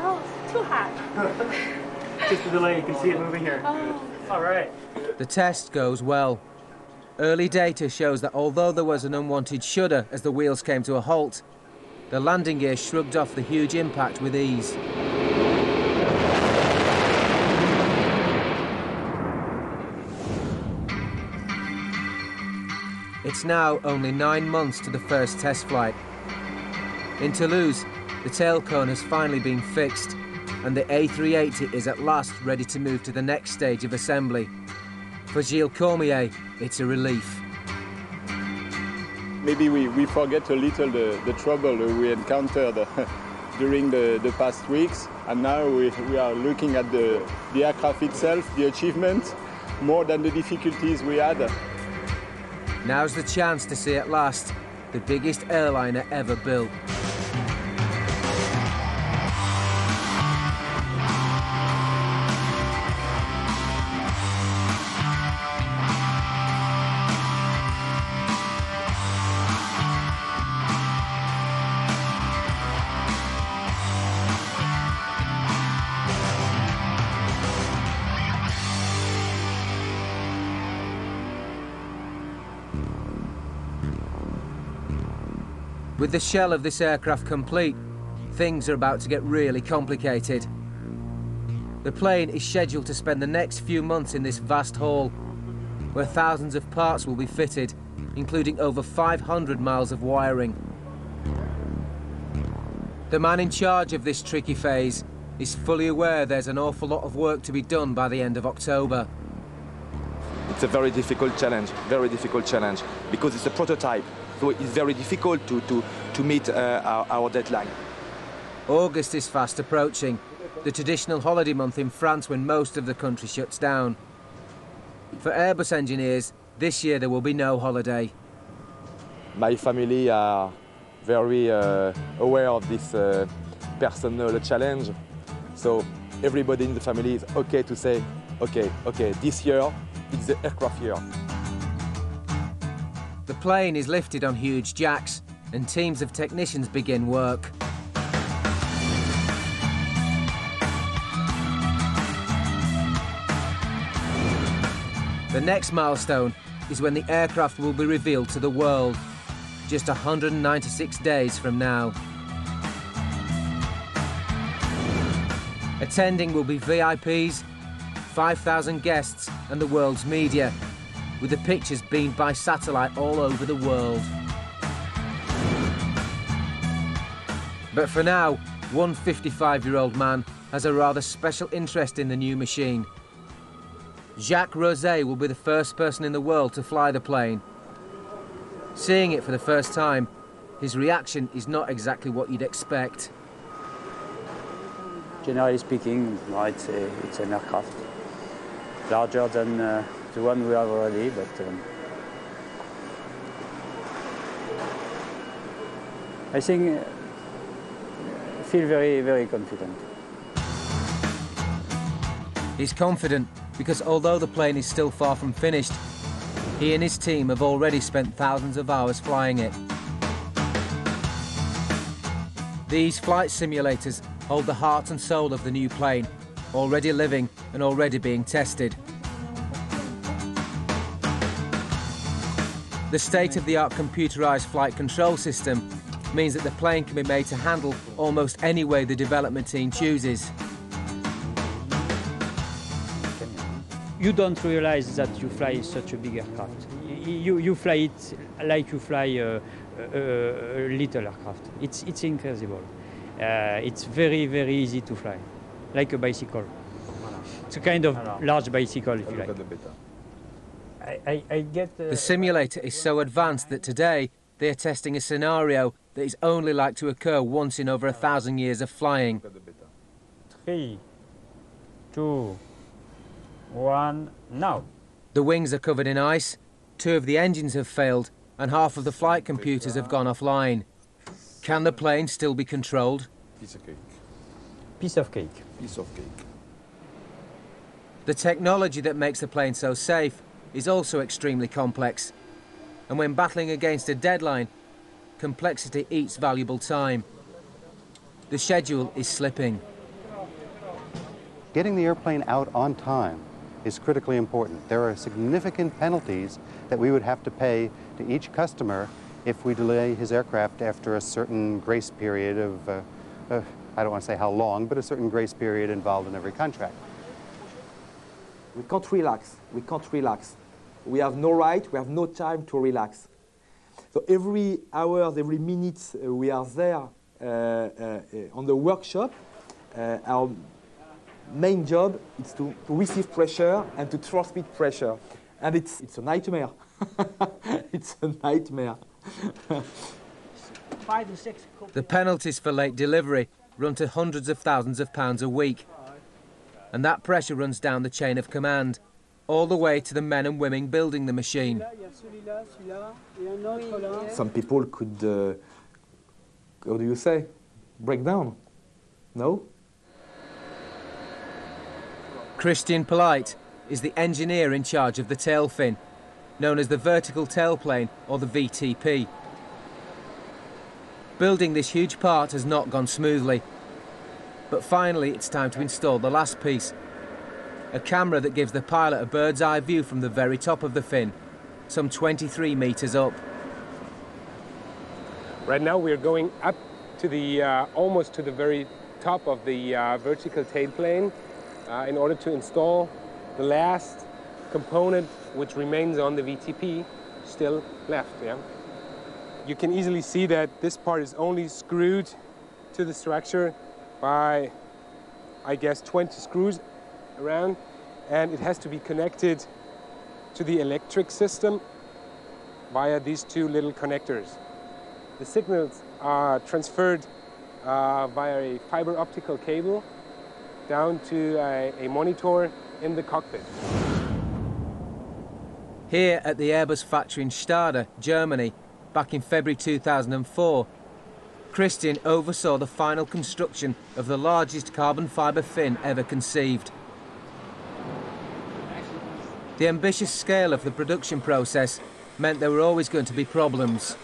Oh, too hot. Just a delay, you can see it moving here. Oh. All right. The test goes well. Early data shows that although there was an unwanted shudder as the wheels came to a halt, the landing gear shrugged off the huge impact with ease. It's now only 9 months to the first test flight. In Toulouse, the tail cone has finally been fixed, and the A380 is at last ready to move to the next stage of assembly. For Gilles Cormier, it's a relief. Maybe we forget a little the trouble we encountered during the past weeks, and now we are looking at the aircraft itself, the achievement, more than the difficulties we had. Now's the chance to see at last the biggest airliner ever built. With the shell of this aircraft complete, things are about to get really complicated. The plane is scheduled to spend the next few months in this vast hall, where thousands of parts will be fitted, including over 500 miles of wiring. The man in charge of this tricky phase is fully aware there's an awful lot of work to be done by the end of October. It's a very difficult challenge, because it's a prototype. So it's very difficult to meet our deadline. August is fast approaching, the traditional holiday month in France when most of the country shuts down. For Airbus engineers, this year there will be no holiday. My family are very aware of this personal challenge, so everybody in the family is okay to say, okay, this year it's the aircraft year. The plane is lifted on huge jacks, and teams of technicians begin work. The next milestone is when the aircraft will be revealed to the world, just 196 days from now. Attending will be VIPs, 5,000 guests, and the world's media, with the pictures beamed by satellite all over the world. But for now, one 55-year-old man has a rather special interest in the new machine. Jacques Rosé will be the first person in the world to fly the plane. Seeing it for the first time, his reaction is not exactly what you'd expect. Generally speaking, it's an aircraft, larger than the one we have already, but I think I feel very, very confident. He's confident because although the plane is still far from finished, he and his team have already spent thousands of hours flying it. These flight simulators hold the heart and soul of the new plane, already living and already being tested. The state-of-the-art computerized flight control system means that the plane can be made to handle almost any way the development team chooses. You don't realize that you fly such a big aircraft. You fly it like you fly a little aircraft. It's incredible. It's very, very easy to fly, like a bicycle. It's a kind of large bicycle, if you like. I get... The simulator is so advanced that today they are testing a scenario that is only like to occur once in over 1,000 years of flying. 3, 2, 1, now. The wings are covered in ice, 2 of the engines have failed, and half of the flight computers have gone offline. Can the plane still be controlled? Piece of cake. Piece of cake. Piece of cake. The technology that makes the plane so safe is also extremely complex. And when battling against a deadline, complexity eats valuable time. The schedule is slipping. Getting the airplane out on time is critically important. There are significant penalties that we would have to pay to each customer if we delay his aircraft after a certain grace period of, I don't want to say how long, but a certain grace period involved in every contract. We can't relax. We can't relax. We have no right, we have no time to relax. So every hour, every minute we are there on the workshop, our main job is to receive pressure and to transmit pressure. And it's a nightmare. It's a nightmare. 5 to 6. The penalties for late delivery run to hundreds of thousands of pounds a week. And that pressure runs down the chain of command, all the way to the men and women building the machine. Some people could, how do you say, break down, no? Christian Polite is the engineer in charge of the tail fin, known as the vertical tailplane or the VTP. Building this huge part has not gone smoothly, but finally it's time to install the last piece, a camera that gives the pilot a bird's eye view from the very top of the fin, some 23 meters up. Right now we're going up to the almost to the very top of the vertical tailplane in order to install the last component which remains on the VTP still left. Yeah? You can easily see that this part is only screwed to the structure by, I guess, 20 screws around, and it has to be connected to the electric system via these two little connectors. The signals are transferred via a fiber optical cable down to a monitor in the cockpit. Here at the Airbus factory in Stade, Germany, back in February 2004, Christian oversaw the final construction of the largest carbon fibre fin ever conceived. The ambitious scale of the production process meant there were always going to be problems.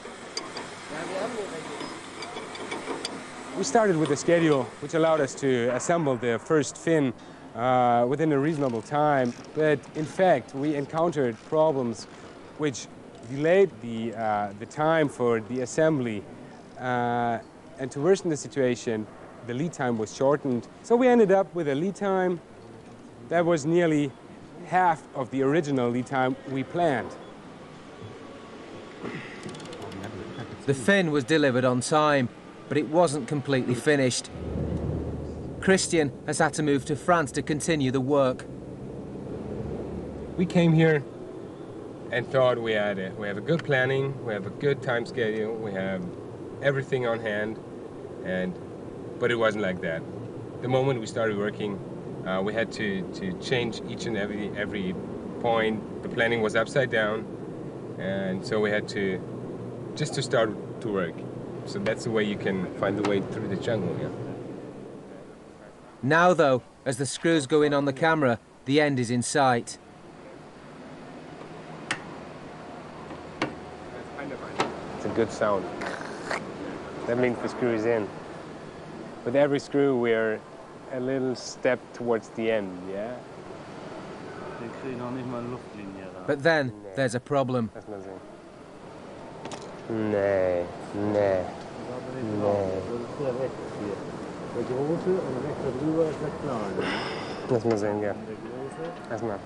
We started with a schedule which allowed us to assemble the first fin within a reasonable time, but in fact we encountered problems which delayed the time for the assembly, and to worsen the situation, the lead time was shortened. So we ended up with a lead time that was nearly half of the original lead time we planned. The fin was delivered on time, but it wasn't completely finished. Christian has had to move to France to continue the work. We came here and thought we have a good planning, we have a good time schedule, we have everything on hand, but it wasn't like that. The moment we started working, we had to change each and every point. The planning was upside down, and so we had to just to start to work. So that's the way you can find the way through the jungle. Yeah. Now though, as the screws go in on the camera, the end is in sight. It's a good sound. That means the screw is in. With every screw, we're a little step towards the end, yeah? But then there's a problem. Nee, nee, nee. Lass mal sehen, ja. Lass mal.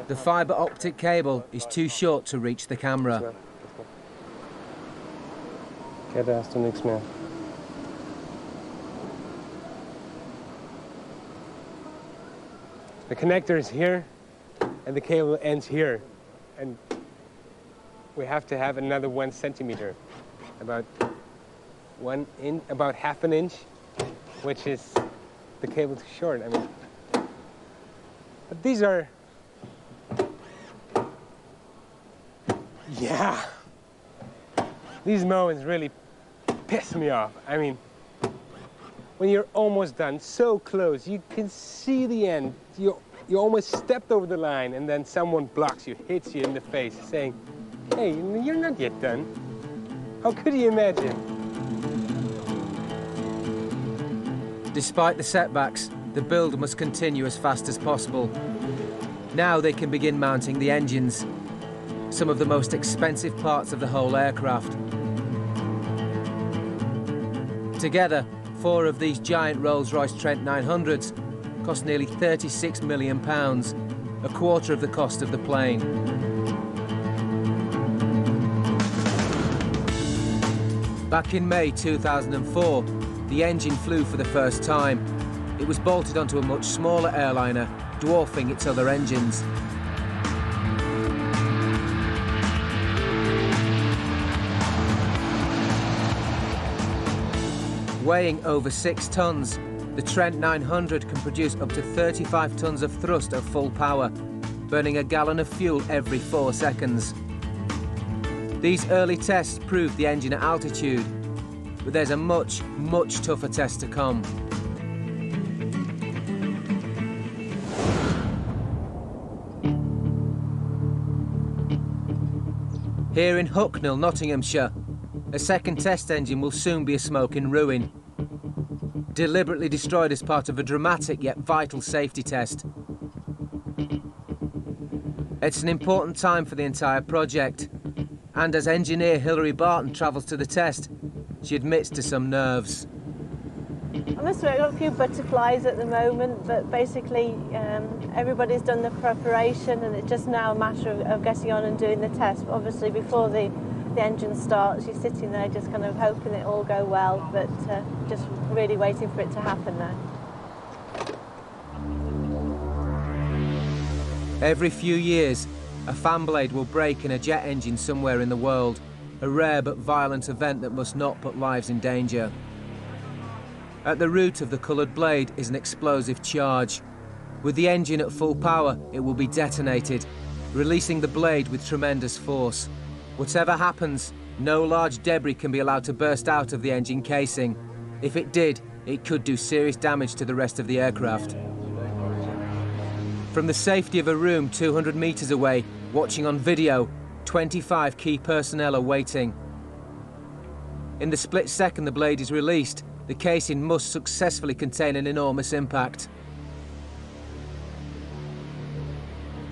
The fibre optic cable is too short to reach the camera. Okay, da hast du nichts mehr. The connector is here, and the cable ends here, and we have to have another 1 centimeter, about 1 inch, about half an inch, which is the cable too short. I mean, but these are, yeah, these moments really piss me off. I mean, when you're almost done, so close, you can see the end. You almost stepped over the line, and then someone blocks you, hits you in the face, saying, "Hey, you're not yet done. How could you imagine?" Despite the setbacks, the build must continue as fast as possible. Now they can begin mounting the engines, some of the most expensive parts of the whole aircraft. Together, 4 of these giant Rolls-Royce Trent 900s cost nearly £36 million, a quarter of the cost of the plane. Back in May 2004, the engine flew for the first time. It was bolted onto a much smaller airliner, dwarfing its other engines. Weighing over 6 tons, the Trent 900 can produce up to 35 tons of thrust at full power, burning a gallon of fuel every 4 seconds. These early tests proved the engine at altitude, but there's a much, much tougher test to come. Here in Hucknall, Nottinghamshire, a second test engine will soon be a smoking ruin, deliberately destroyed as part of a dramatic yet vital safety test. It's an important time for the entire project, and as engineer Hilary Barton travels to the test, she admits to some nerves. I must admit, I've got a few butterflies at the moment, but basically everybody's done the preparation and it's just now a matter of getting on and doing the test. But obviously before the engine starts, you're sitting there just kind of hoping it all go well, but just really waiting for it to happen now. Every few years, a fan blade will break in a jet engine somewhere in the world, a rare but violent event that must not put lives in danger. At the root of the coloured blade is an explosive charge. With the engine at full power, it will be detonated, releasing the blade with tremendous force. Whatever happens, no large debris can be allowed to burst out of the engine casing. If it did, it could do serious damage to the rest of the aircraft. From the safety of a room 200 metres away, watching on video, 25 key personnel are waiting. In the split second the blade is released, the casing must successfully contain an enormous impact.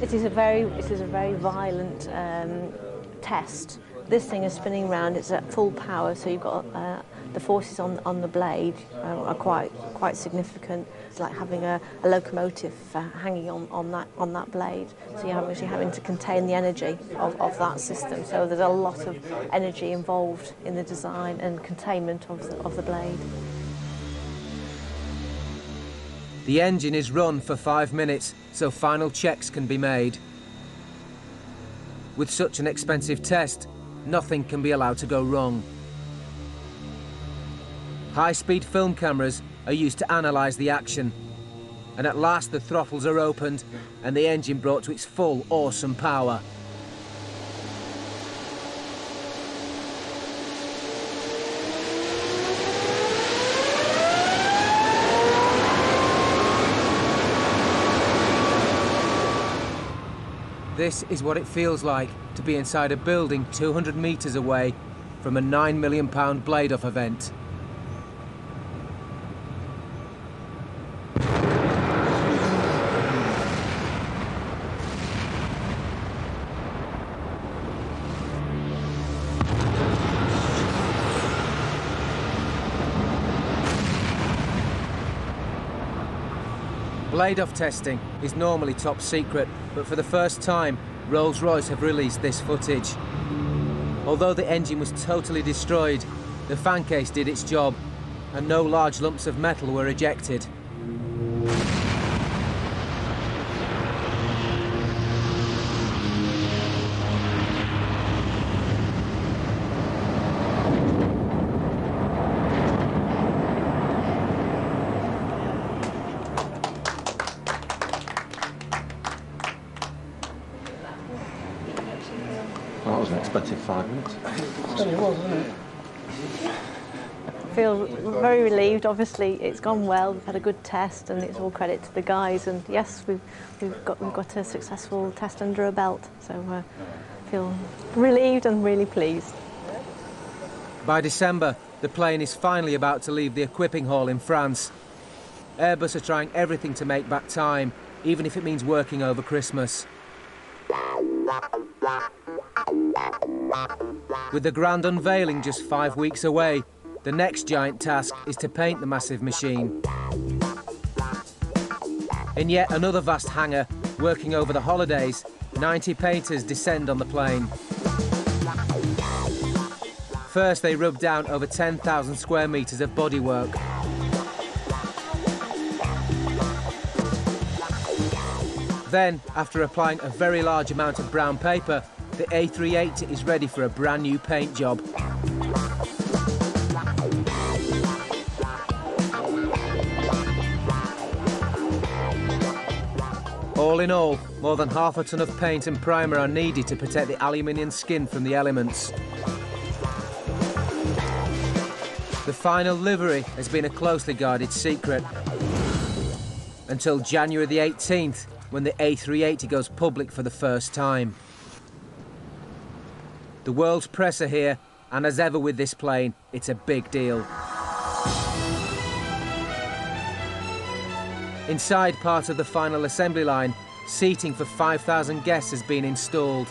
It is a very violent test. This thing is spinning around, it's at full power, so you've got the forces on the blade are quite significant. It's like having a locomotive hanging on that blade. So you're actually having to contain the energy of that system. So there's a lot of energy involved in the design and containment of the blade. The engine is run for 5 minutes, so final checks can be made. With such an expensive test, nothing can be allowed to go wrong. High-speed film cameras are used to analyse the action, and at last the throttles are opened and the engine brought to its full, awesome power. This is what it feels like to be inside a building 200 metres away from a £9 million blade-off event. Blade-off testing is normally top secret, but for the first time, Rolls-Royce have released this footage. Although the engine was totally destroyed, the fan case did its job, and no large lumps of metal were ejected. Well, that was an expensive 5 minutes. It was, wasn't it? I feel very relieved. Obviously, it's gone well. We've had a good test, and it's all credit to the guys. And yes, we've got a successful test under a belt. So I feel relieved and really pleased. By December, the plane is finally about to leave the equipping hall in France. Airbus are trying everything to make back time, even if it means working over Christmas. With the grand unveiling just 5 weeks away, the next giant task is to paint the massive machine. In yet another vast hangar, working over the holidays, 90 painters descend on the plane. First, they rubbed down over 10,000 square metres of bodywork. Then, after applying a very large amount of brown paper, the A380 is ready for a brand new paint job. All in all, more than half a tonne of paint and primer are needed to protect the aluminium skin from the elements. The final livery has been a closely guarded secret until January the 18th, when the A380 goes public for the first time. The world's press are here, and as ever with this plane, it's a big deal. Inside part of the final assembly line, seating for 5,000 guests has been installed.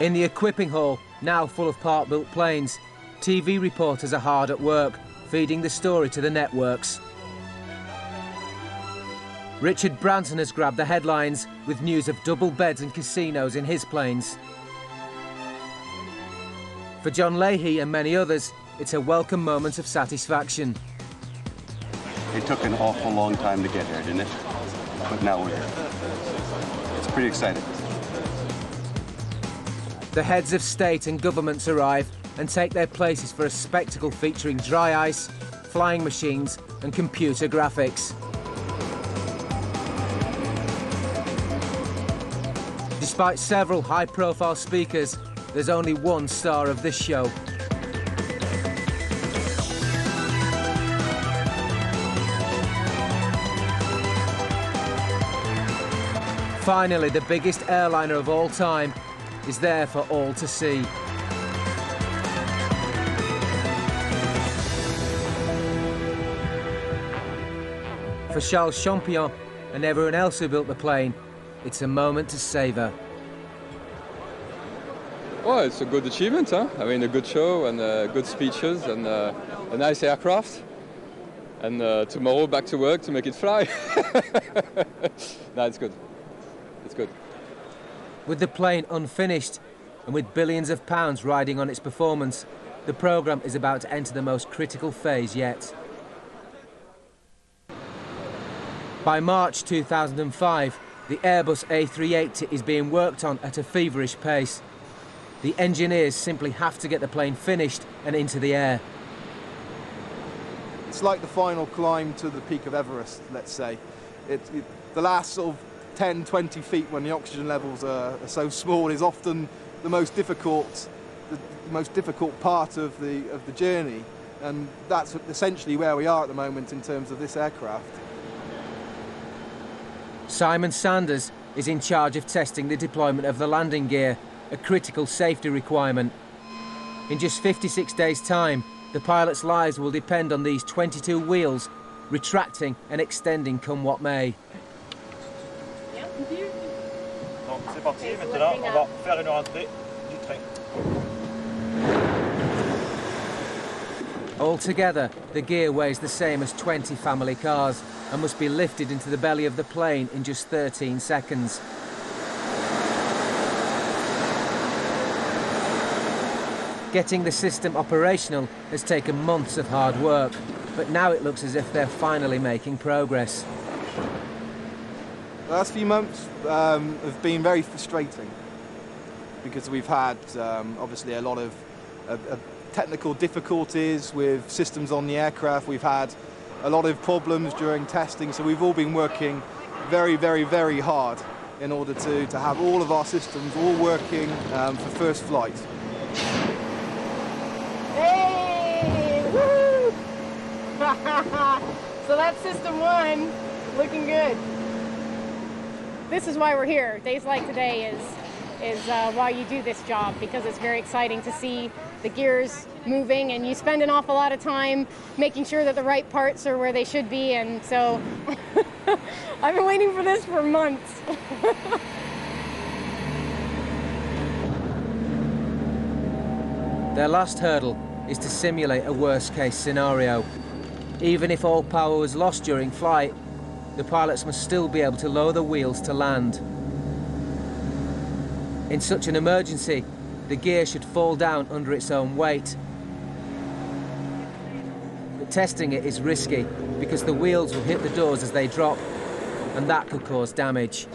In the equipping hall, now full of part-built planes, TV reporters are hard at work, feeding the story to the networks. Richard Branson has grabbed the headlines with news of double beds and casinos in his planes. For John Leahy and many others, it's a welcome moment of satisfaction. It took an awful long time to get here, didn't it? But now we're here. It's pretty exciting. The heads of state and governments arrive and take their places for a spectacle featuring dry ice, flying machines and computer graphics. Despite several high-profile speakers, there's only one star of this show. Finally, the biggest airliner of all time is there for all to see. For Charles Champion and everyone else who built the plane, it's a moment to savour. Well, it's a good achievement, huh? I mean, a good show and good speeches and a nice aircraft. And tomorrow back to work to make it fly. No, it's good. It's good. With the plane unfinished and with billions of pounds riding on its performance, the programme is about to enter the most critical phase yet. By March 2005, the Airbus A380 is being worked on at a feverish pace. The engineers simply have to get the plane finished and into the air. It's like the final climb to the peak of Everest, let's say. The last sort of 10, 20 feet when the oxygen levels are so small is often the most difficult part of the journey, and that's essentially where we are at the moment in terms of this aircraft. Simon Sanders is in charge of testing the deployment of the landing gear, a critical safety requirement. In just 56 days' time, the pilot's lives will depend on these 22 wheels, retracting and extending come what may. Donc c'est parti, maintenant on va faire une rentrée du train. Altogether, the gear weighs the same as 20 family cars and must be lifted into the belly of the plane in just 13 seconds. Getting the system operational has taken months of hard work, but now it looks as if they're finally making progress. The last few months have been very frustrating because we've had obviously a lot of technical difficulties with systems on the aircraft. We've had a lot of problems during testing, so we've all been working very, very, very hard in order to have all of our systems all working for first flight. Hey! Woo! So that's system one, looking good. This is why we're here. Days like today is why you do this job, because it's very exciting to see the gears moving, and you spend an awful lot of time making sure that the right parts are where they should be, and so I've been waiting for this for months. Their last hurdle is to simulate a worst-case scenario. Even if all power was lost during flight, the pilots must still be able to lower the wheels to land. In such an emergency, the gear should fall down under its own weight. But testing it is risky because the wheels will hit the doors as they drop, and that could cause damage.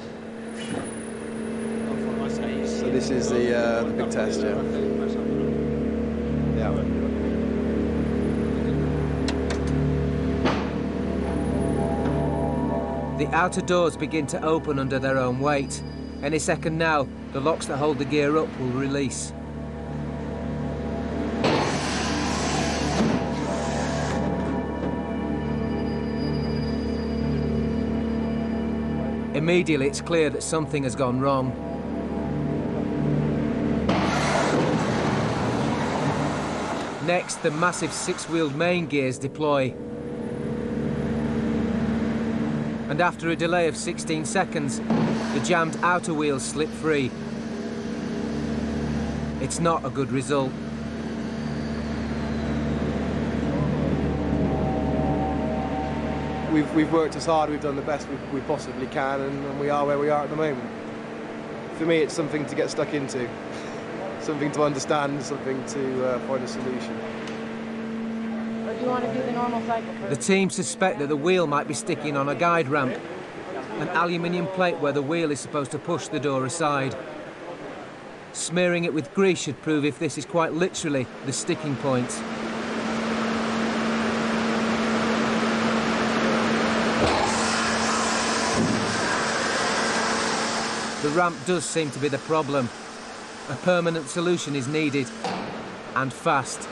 So this is the big test, yeah. Yeah. The outer doors begin to open under their own weight. Any second now, the locks that hold the gear up will release. Immediately, it's clear that something has gone wrong. Next, the massive six-wheeled main gears deploy. And after a delay of 16 seconds, the jammed outer wheels slip free. It's not a good result. We've worked as hard, we've done the best we possibly can, and we are where we are at the moment. For me, it's something to get stuck into, something to understand, something to find a solution. Or do you want to do the normal cycle first? The team suspect that the wheel might be sticking on a guide ramp, an aluminium plate where the wheel is supposed to push the door aside. Smearing it with grease should prove if this is quite literally the sticking point. The ramp does seem to be the problem. A permanent solution is needed, and fast.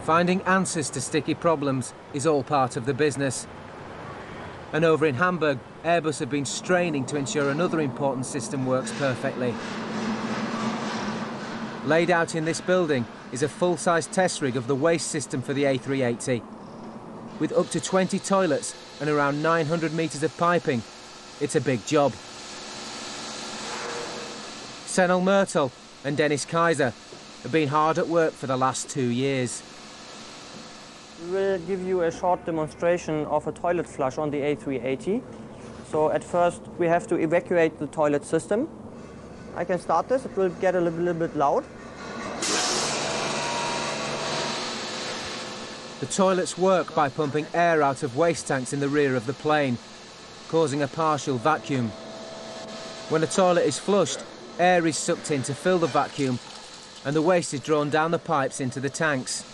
Finding answers to sticky problems is all part of the business. And over in Hamburg, Airbus have been straining to ensure another important system works perfectly. Laid out in this building is a full-size test rig of the waste system for the A380. With up to 20 toilets and around 900 metres of piping, it's a big job. Senel Myrtle and Dennis Kaiser have been hard at work for the last 2 years. We will give you a short demonstration of a toilet flush on the A380. So at first we have to evacuate the toilet system. I can start this, it will get a little bit loud. The toilets work by pumping air out of waste tanks in the rear of the plane, causing a partial vacuum. When a toilet is flushed, air is sucked in to fill the vacuum, and the waste is drawn down the pipes into the tanks.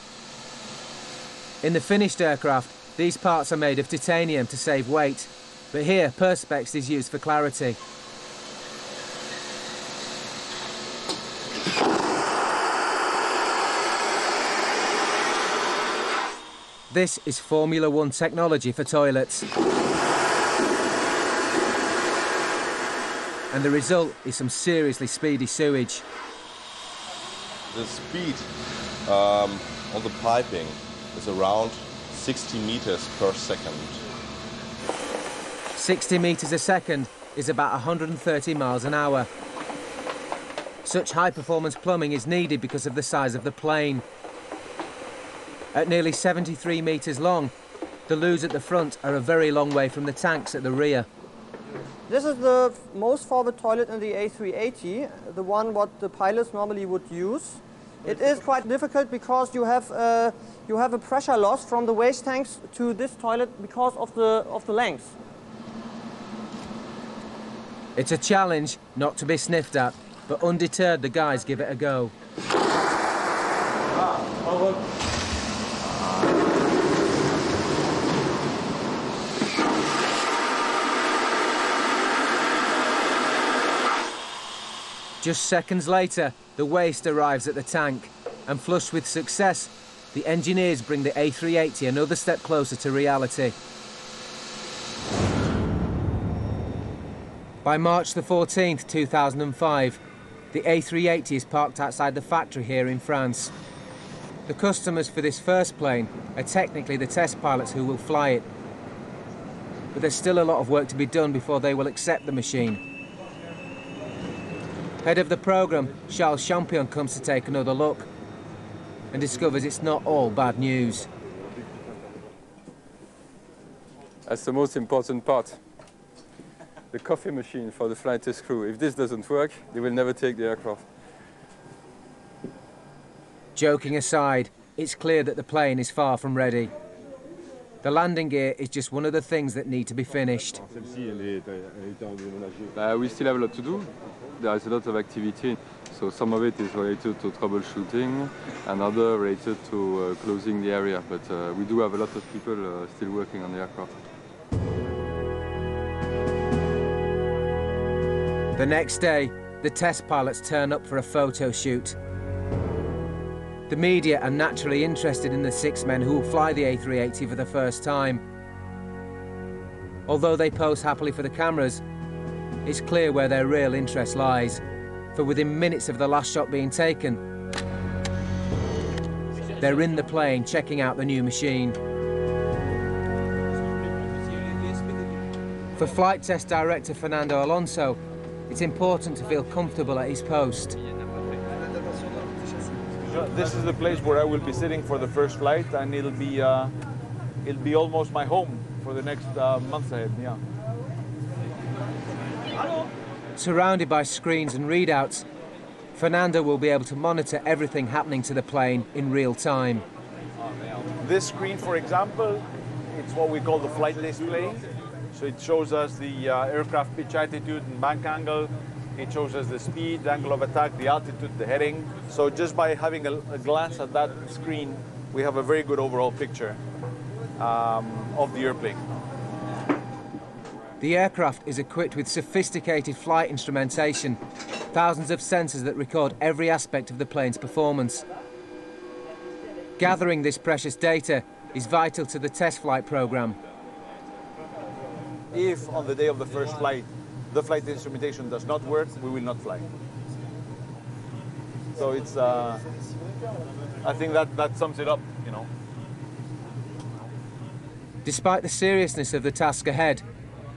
In the finished aircraft, these parts are made of titanium to save weight, but here Perspex is used for clarity. This is Formula One technology for toilets. And the result is some seriously speedy sewage. The speed on the piping is around 60 meters per second. 60 meters a second is about 130 miles an hour. Such high-performance plumbing is needed because of the size of the plane. At nearly 73 meters long, the loos at the front are a very long way from the tanks at the rear. This is the most forward toilet in the A380, the one what the pilots normally would use. It is quite difficult because you have a pressure loss from the waste tanks to this toilet because of the length. It's a challenge not to be sniffed at, but undeterred the guys give it a go. Just seconds later, the waste arrives at the tank, and flushed with success, the engineers bring the A380 another step closer to reality. By March the 14th, 2005, the A380 is parked outside the factory here in France. The customers for this first plane are technically the test pilots who will fly it. But there's still a lot of work to be done before they will accept the machine. Head of the programme, Charles Champion, comes to take another look and discovers it's not all bad news. That's the most important part. the coffee machine for the flight test crew. If this doesn't work, they will never take the aircraft. Joking aside, it's clear that the plane is far from ready. The landing gear is just one of the things that need to be finished. We still have a lot to do. There is a lot of activity. So some of it is related to troubleshooting, and other related to closing the area. But we do have a lot of people still working on the aircraft. The next day, the test pilots turn up for a photo shoot. The media are naturally interested in the 6 men who will fly the A380 for the first time. Although they pose happily for the cameras, it's clear where their real interest lies. For within minutes of the last shot being taken, they're in the plane checking out the new machine. For flight test director Fernando Alonso, it's important to feel comfortable at his post. This is the place where I will be sitting for the first flight, and it'll be almost my home for the next months ahead. Yeah. Surrounded by screens and readouts, Fernando will be able to monitor everything happening to the plane in real time. This screen, for example, it's what we call the flight display. So it shows us the aircraft pitch attitude and bank angle. It shows us the speed, the angle of attack, the altitude, the heading. So just by having a glance at that screen, we have a very good overall picture of the airplane. The aircraft is equipped with sophisticated flight instrumentation, thousands of sensors that record every aspect of the plane's performance. Gathering this precious data is vital to the test flight program. If on the day of the first flight, the flight instrumentation does not work, we will not fly. So it's, I think that sums it up, you know. Despite the seriousness of the task ahead,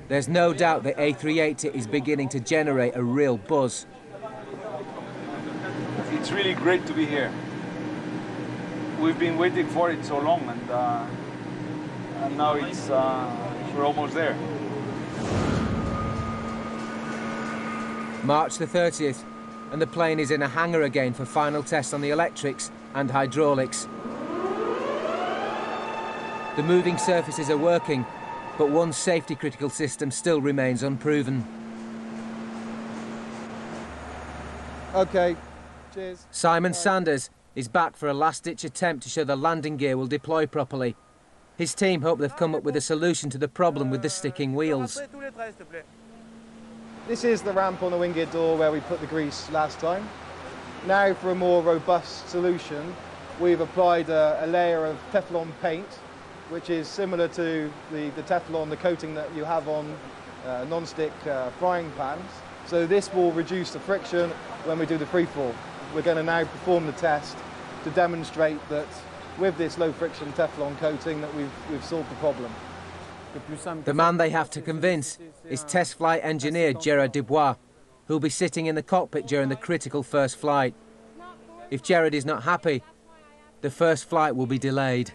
there's no doubt the A380 is beginning to generate a real buzz. It's really great to be here. We've been waiting for it so long, and now it's, we're almost there. March the 30th, and the plane is in a hangar again for final tests on the electrics and hydraulics. The moving surfaces are working, but one safety-critical system still remains unproven. Okay, cheers. Simon Sanders is back for a last-ditch attempt to show the landing gear will deploy properly. His team hope they've come up with a solution to the problem with the sticking wheels. This is the ramp on the wing gear door where we put the grease last time. Now for a more robust solution, we've applied a layer of Teflon paint, which is similar to the Teflon, the coating that you have on non-stick frying pans. So this will reduce the friction when we do the freefall. We're going to now perform the test to demonstrate that with this low friction Teflon coating that we've solved the problem. The man they have to convince is test flight engineer Gerard Dubois, who'll be sitting in the cockpit during the critical first flight. If Gerard is not happy, the first flight will be delayed.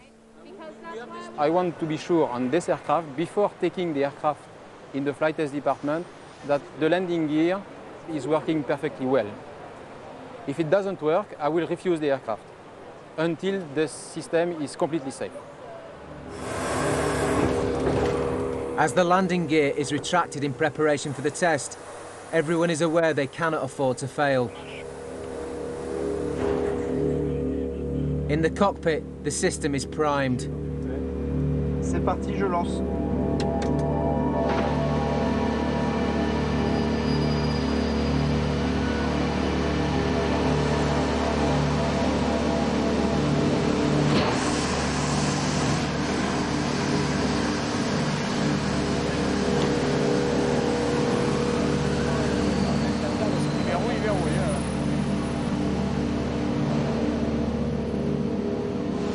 I want to be sure on this aircraft, before taking the aircraft in the flight test department, that the landing gear is working perfectly well. If it doesn't work, I will refuse the aircraft until the system is completely safe. As the landing gear is retracted in preparation for the test, everyone is aware they cannot afford to fail. In the cockpit, the system is primed. C'est parti, je lance.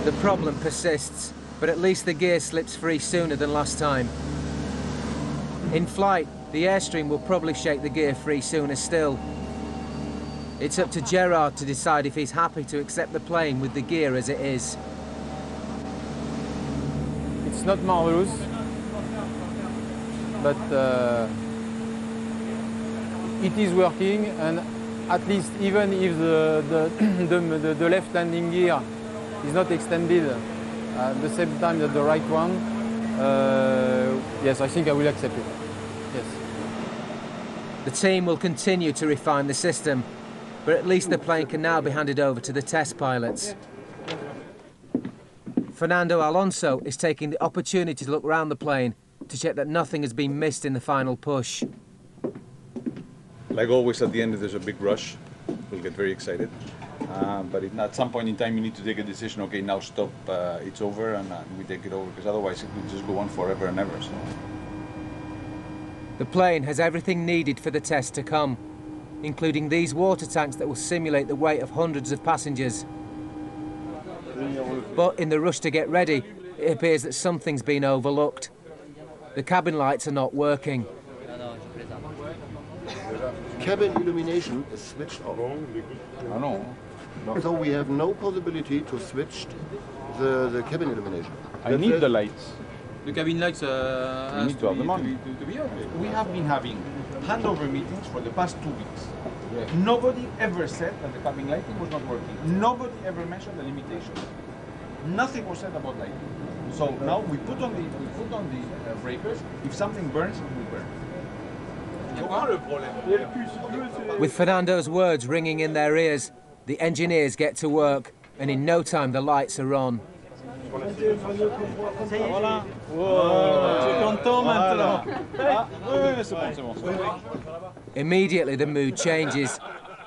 The problem persists, but at least the gear slips free sooner than last time. In flight, the airstream will probably shake the gear free sooner still. It's up to Gerard to decide if he's happy to accept the plane with the gear as it is. It's not marvelous, but it is working, and at least even if the left landing gear is not extended at the same time that the right one, yes, I think I will accept it. Yes. The team will continue to refine the system, but at least the plane can now be handed over to the test pilots. Fernando Alonso is taking the opportunity to look round the plane to check that nothing has been missed in the final push. Like always, at the end, there's a big rush. We'll get very excited. But at some point in time, you need to take a decision. Okay, now stop. It's over, and we take it over, because otherwise it will just go on forever and ever. So. The plane has everything needed for the test to come, including these water tanks that will simulate the weight of hundreds of passengers. But in the rush to get ready, it appears that something's been overlooked. The cabin lights are not working. Cabin illumination is switched off. So we have no possibility to switch the cabin illumination. I need the lights. The cabin lights need to have the money. To be on. We have been having handover meetings for the past 2 weeks. Yeah. Nobody ever said that the cabin lighting was not working. Nobody ever mentioned the limitation. Nothing was said about lighting. So now we put on the breakers. If something burns, it will burn. With Fernando's words ringing in their ears, the engineers get to work, and in no time the lights are on. Immediately the mood changes,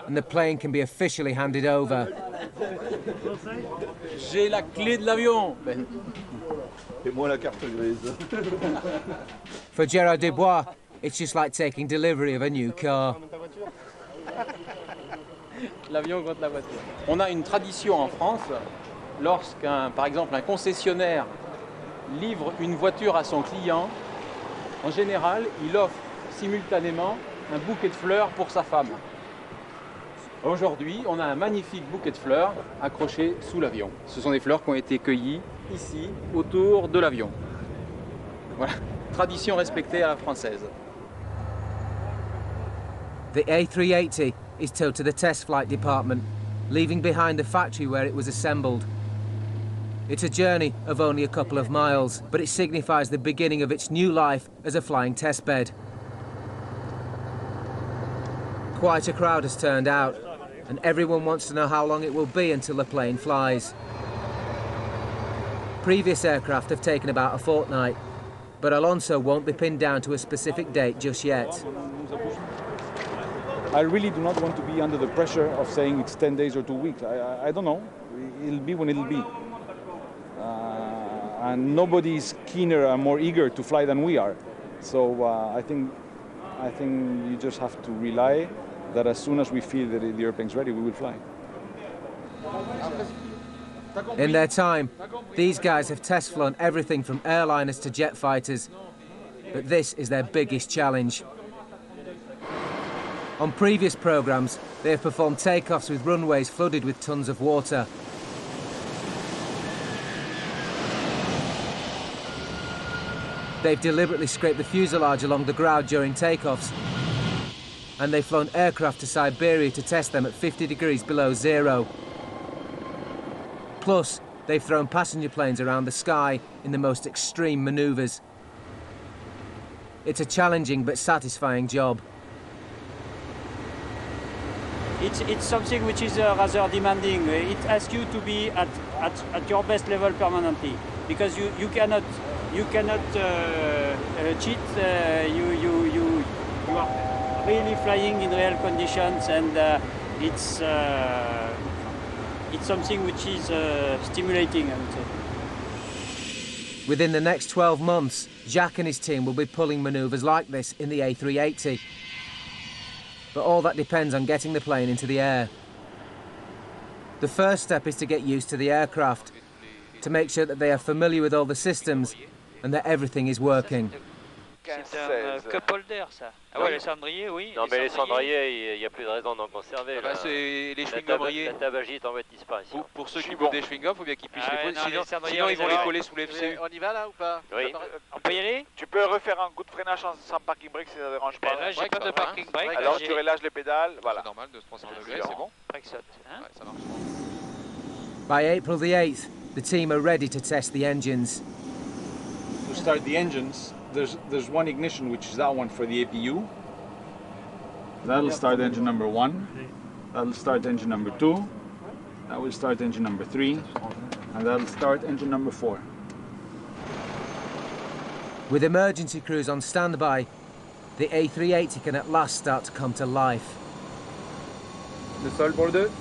and the plane can be officially handed over. J'ai la clé de l'avion. For Gerard Dubois, it's just like taking delivery of a new car. L'avion contre la voiture. On a une tradition en France, par exemple, un concessionnaire livre une voiture à son client, en général, il offre simultanément un bouquet de fleurs pour sa femme. Aujourd'hui, on a un magnifique bouquet de fleurs accroché sous l'avion. Ce sont des fleurs qui ont été cueillies ici, autour de l'avion. Voilà, tradition respectée à la française. The A380 is towed to the test flight department, leaving behind the factory where it was assembled. It's a journey of only a couple of miles, but it signifies the beginning of its new life as a flying testbed. Quite a crowd has turned out, and everyone wants to know how long it will be until the plane flies. Previous aircraft have taken about a fortnight, but Alonso won't be pinned down to a specific date just yet. I really do not want to be under the pressure of saying it's 10 days or 2 weeks. I don't know. It'll be when it'll be. And nobody is keener and more eager to fly than we are. So I think you just have to rely that as soon as we feel that the airplane's ready, we will fly. In their time, these guys have test flown everything from airliners to jet fighters, but this is their biggest challenge. On previous programmes, they have performed takeoffs with runways flooded with tons of water. They've deliberately scraped the fuselage along the ground during takeoffs, and they've flown aircraft to Siberia to test them at 50 degrees below zero. Plus, they've thrown passenger planes around the sky in the most extreme manoeuvres. It's a challenging but satisfying job. It's something which is rather demanding. It asks you to be at your best level permanently, because you cannot cheat. You are really flying in real conditions, and it's something which is stimulating, I would say. Within the next 12 months, Jacques and his team will be pulling manoeuvres like this in the A380. But all that depends on getting the plane into the air. The first step is to get used to the aircraft, to make sure that they are familiar with all the systems and that everything is working. C'est un cup holder, ça. Ah ouais, les cendriers, oui. Non, mais les cendriers, il n'y a plus de raison d'en conserver. Bah, c'est les chewing-gums. La tabagie est en voie de disparition. Pour ceux qui bouffent des chewing-gums, il faut bien qu'ils puissent les poser. Sinon, ils vont les coller sous les FCU. On y va là ou pas? Oui. On peut y aller? Tu peux refaire un coup de freinage sans parking brake si ça ne dérange pas. Là, j'ai pas de parking brake. Alors tu relâches les pédales, voilà. C'est normal de 300 degrés, c'est bon. Brake saute. Ouais, ça marche. By April the 8th, the team are ready to test the engines. To start the engines, there's one ignition, which is that one for the APU. That'll start engine number 1. That'll start engine number 2. That will start engine number 3. And that'll start engine number 4. With emergency crews on standby, the A380 can at last start to come to life. Le sol pour le 2.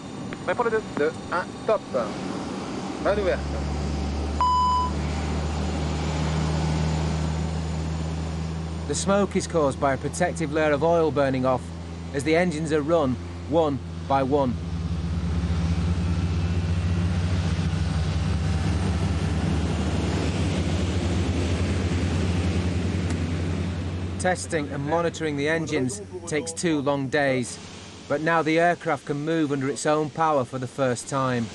Prêt pour le 2. 2, 1, top. Main ouverte. The smoke is caused by a protective layer of oil burning off as the engines are run one by one. Testing and monitoring the engines takes 2 long days, but now the aircraft can move under its own power for the first time.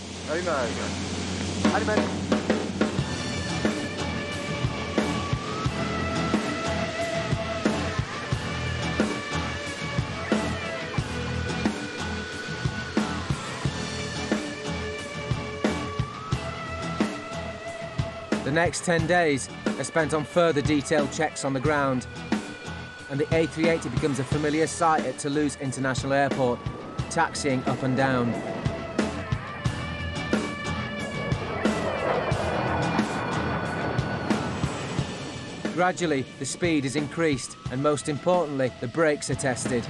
The next 10 days are spent on further detailed checks on the ground, and the A380 becomes a familiar sight at Toulouse International Airport, taxiing up and down. Gradually, the speed is increased, and most importantly, the brakes are tested.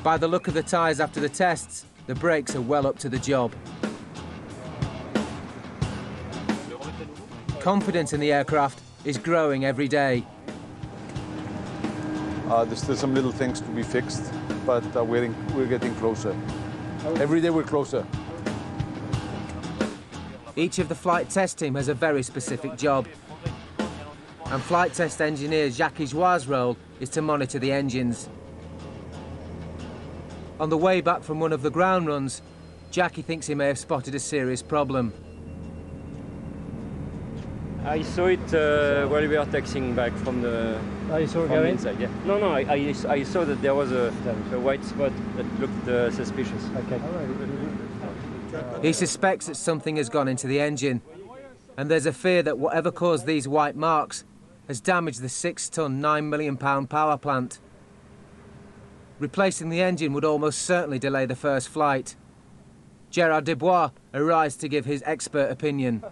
By the look of the tyres after the tests, the brakes are well up to the job. Confidence in the aircraft is growing every day. There's still some little things to be fixed, but we're getting closer. Every day we're closer. Each of the flight test team has a very specific job. And flight test engineer Jacques Joie's role is to monitor the engines. On the way back from one of the ground runs, Jackie thinks he may have spotted a serious problem. I saw it while we were taxiing back from the inside. Yeah. No, I saw that there was a white spot that looked suspicious. Okay. He suspects that something has gone into the engine, and there's a fear that whatever caused these white marks has damaged the 6-ton, £9 million power plant. Replacing the engine would almost certainly delay the first flight. Gérard Desbois arrives to give his expert opinion.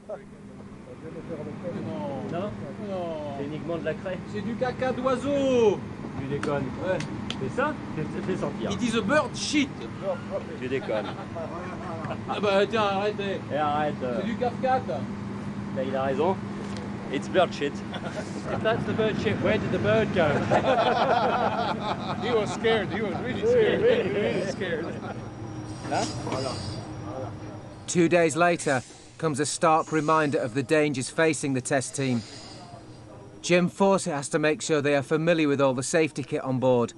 Non, c'est uniquement de la craie. C'est du caca d'oiseau. Tu déconnes. Ouais. C'est ça? Fais sortir. It is a bird shit. Tu déconnes. Ah bah tiens, arrêtez. Et arrête. C'est du Kafka. Là, il a raison. It's bird shit. If that's the bird shit, where did the bird go? He was scared. He was really scared. Really scared. Là? 2 days later comes a stark reminder of the dangers facing the test team. Jim Fawcett has to make sure they are familiar with all the safety kit on board,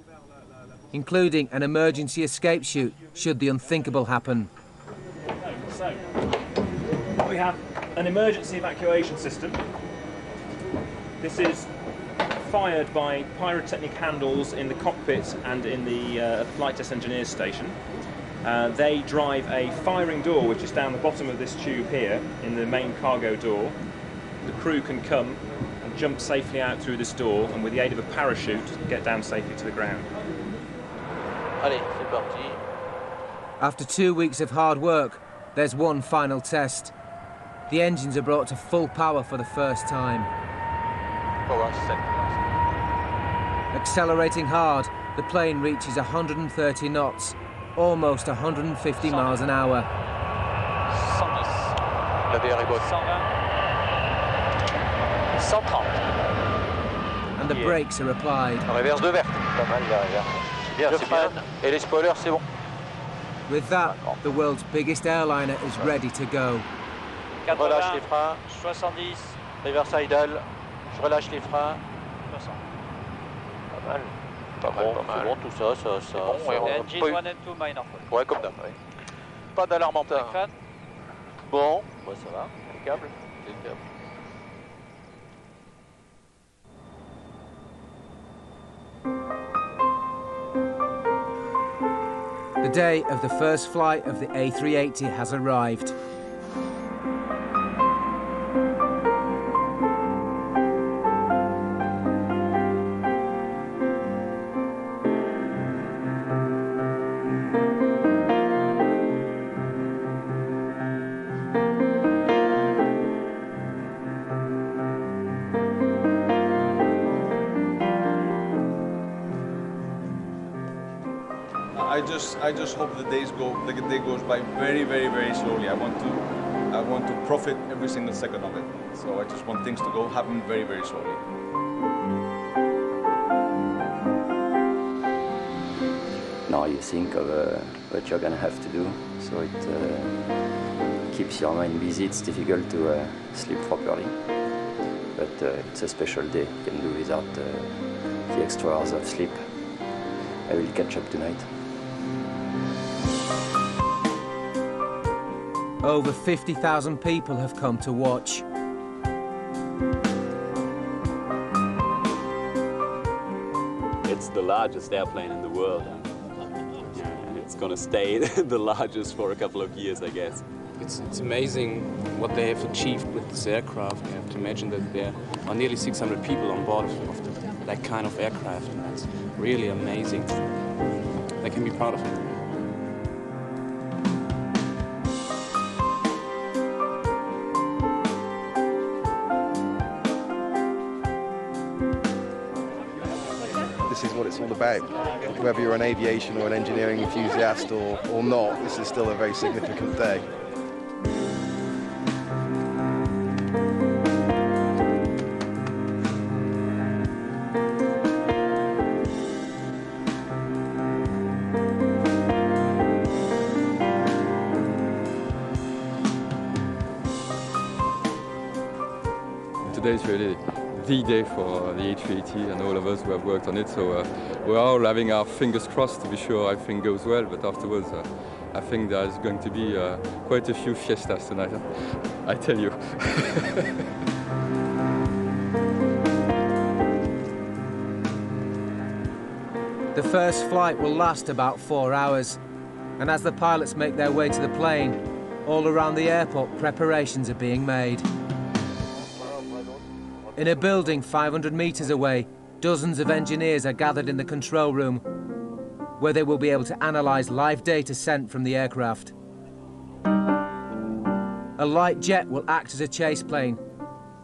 including an emergency escape chute should the unthinkable happen. So, we have an emergency evacuation system. This is fired by pyrotechnic handles in the cockpit and in the flight test engineer's station. They drive a firing door, which is down the bottom of this tube here, in the main cargo door. The crew can come and jump safely out through this door, and with the aid of a parachute, get down safely to the ground. Allez, c'est parti. After 2 weeks of hard work, there's one final test. The engines are brought to full power for the first time. Accelerating hard, the plane reaches 130 knots, almost 150 miles an hour. 110. La VR est bonne. 120. 130. And the brakes are applied. Reverse de verte. Pas mal la reverse. Bien, c'est bien. Et les spoilers, c'est bon. With that, the world's biggest airliner is ready to go. Relâche les freins. 70. Reverse idle. Je relâche les freins. 60. Pas mal. Pas mal, pas mal. C'est bon, tout ça. Bon, ouais, engine 1 and 2 minor. Ouais, comme d'hab. Ouais. Pas d'alarme en temps. Bon, ouais, ça va. Impeccable. The day of the first flight of the A380 has arrived. I just hope the day goes by very, very, very slowly. I want to profit every single second of it. So I just want things to happen very, very slowly. Now you think of what you're gonna have to do, so it keeps your mind busy. It's difficult to sleep properly, but it's a special day. You can do without the extra hours of sleep. I will catch up tonight. Over 50,000 people have come to watch. It's the largest airplane in the world, and it's going to stay the largest for a couple of years, I guess. It's amazing what they have achieved with this aircraft. You have to imagine that there are nearly 600 people on board of that kind of aircraft, and that's really amazing. They can be proud of it. This is what it's all about. Whether you're an aviation or an engineering enthusiast or not, this is still a very significant day. Today is really the day for the A380 and all of us who have worked on it, so we're all having our fingers crossed to be sure everything goes well, but afterwards I think there's going to be quite a few fiestas tonight, I tell you. The first flight will last about 4 hours, and as the pilots make their way to the plane, all around the airport preparations are being made. In a building 500 meters away, dozens of engineers are gathered in the control room, where they will be able to analyze live data sent from the aircraft. A light jet will act as a chase plane,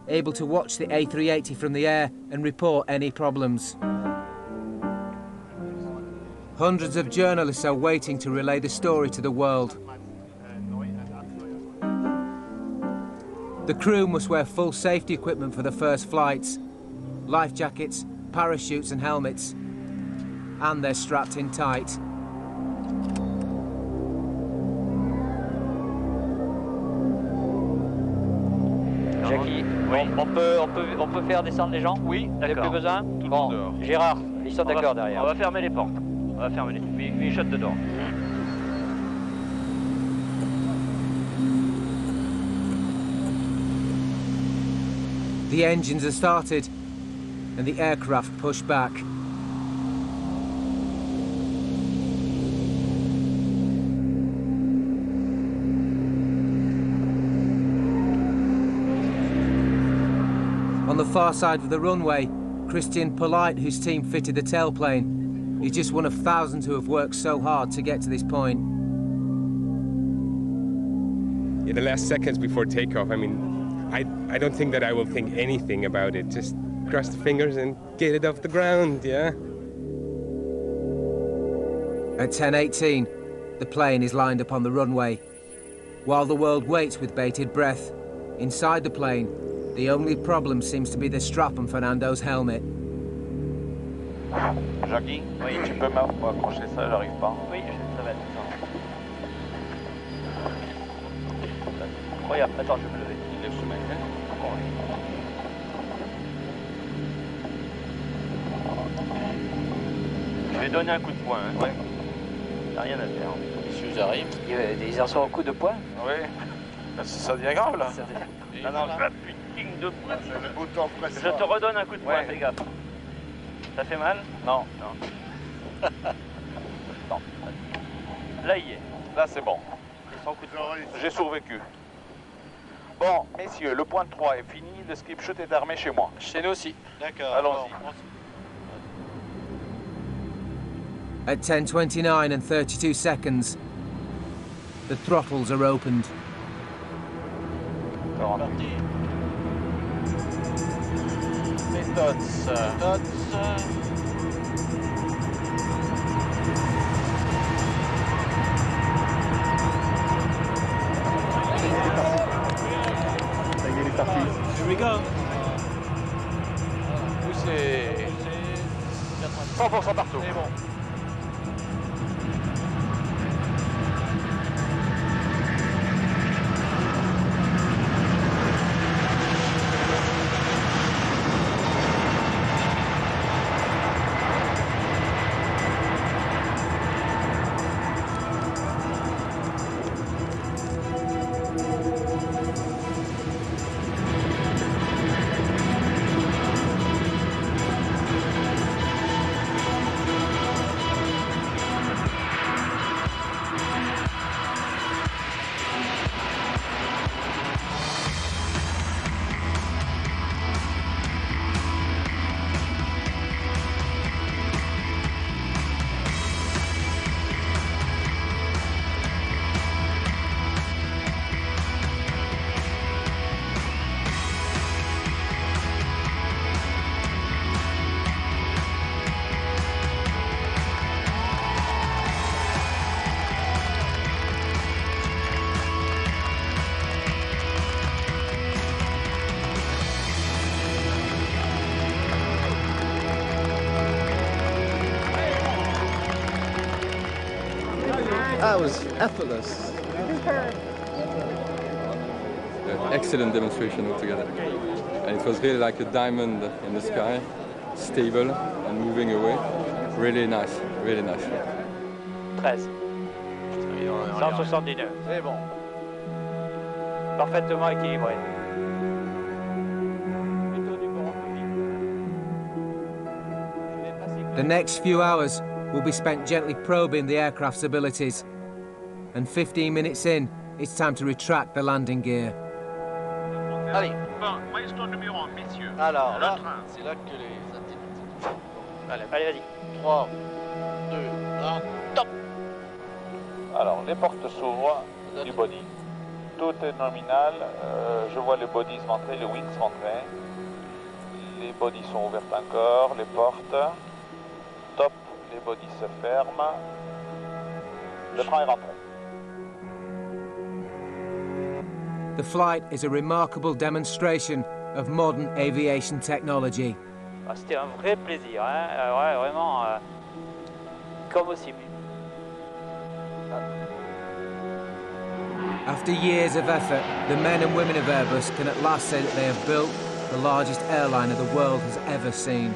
able to watch the A380 from the air and report any problems. Hundreds of journalists are waiting to relay the story to the world. The crew must wear full safety equipment for the first flights: life jackets, parachutes and helmets, and they're strapped in tight. Jackie, oui. on peut faire descendre les gens? Oui, d'accord. Plus besoin? Bon, Gérard, ils sont d'accord derrière. On va fermer les portes. On va fermer les... We shut the door. The engines are started, and the aircraft pushed back. On the far side of the runway, Christian Polite, whose team fitted the tailplane, is just one of thousands who have worked so hard to get to this point. In the last seconds before takeoff, I mean, I don't think that I will think anything about it. Just cross the fingers and get it off the ground, yeah? At 10:18, the plane is lined up on the runway. While the world waits with bated breath, inside the plane, the only problem seems to be the strap on Fernando's helmet. Jackie, oui, tu peux m'accrocher ça, j'arrive pas. Oui, ça va être ça. Regarde, attends, je vais me lever. Il lève son manuel. Je vais donner un coup de poing. Hein. Ouais. T'as rien à faire. Messieurs arrivent. Ils en sont au coup de poing? Oui. Ça devient grave là. Non, non, je putain de poing. C'est le bouton Je te redonne un coup de poing, fais gaffe. Ça fait mal? Non. Non. Non. Là, il y est. Là, c'est bon. J'ai survécu. Bon, messieurs, le point 3 est fini. Le skip shoot est armé chez moi. Chez nous aussi. D'accord. Allons-y. At 10:29 and 32 seconds, the throttles are opened. Les tots. Here we go. Poussez. 100% partout. C'est bon. That was effortless. Excellent demonstration altogether. And it was really like a diamond in the sky, stable and moving away. Really nice, really nice. 13. 179. C'est bon. Parfaitement équilibré. The next few hours will be spent gently probing the aircraft's abilities. And 15 minutes in, it's time to retract the landing gear. Allez. Milestone numéro 1, messieurs. Alors là, c'est là que les activités. Allez, vas-y. 3, 2, 1, top. Alors, les portes s'ouvrent du body. Tout est nominal. Je vois les bodies rentrer, les wings rentrer. Les bodies sont ouvertes encore, les portes. Top, les bodies se ferment. Le train est rentré. The flight is a remarkable demonstration of modern aviation technology. C'était un vrai plaisir, hein? Ouais, vraiment comme au cible. After years of effort, the men and women of Airbus can at last say that they have built the largest airliner the world has ever seen.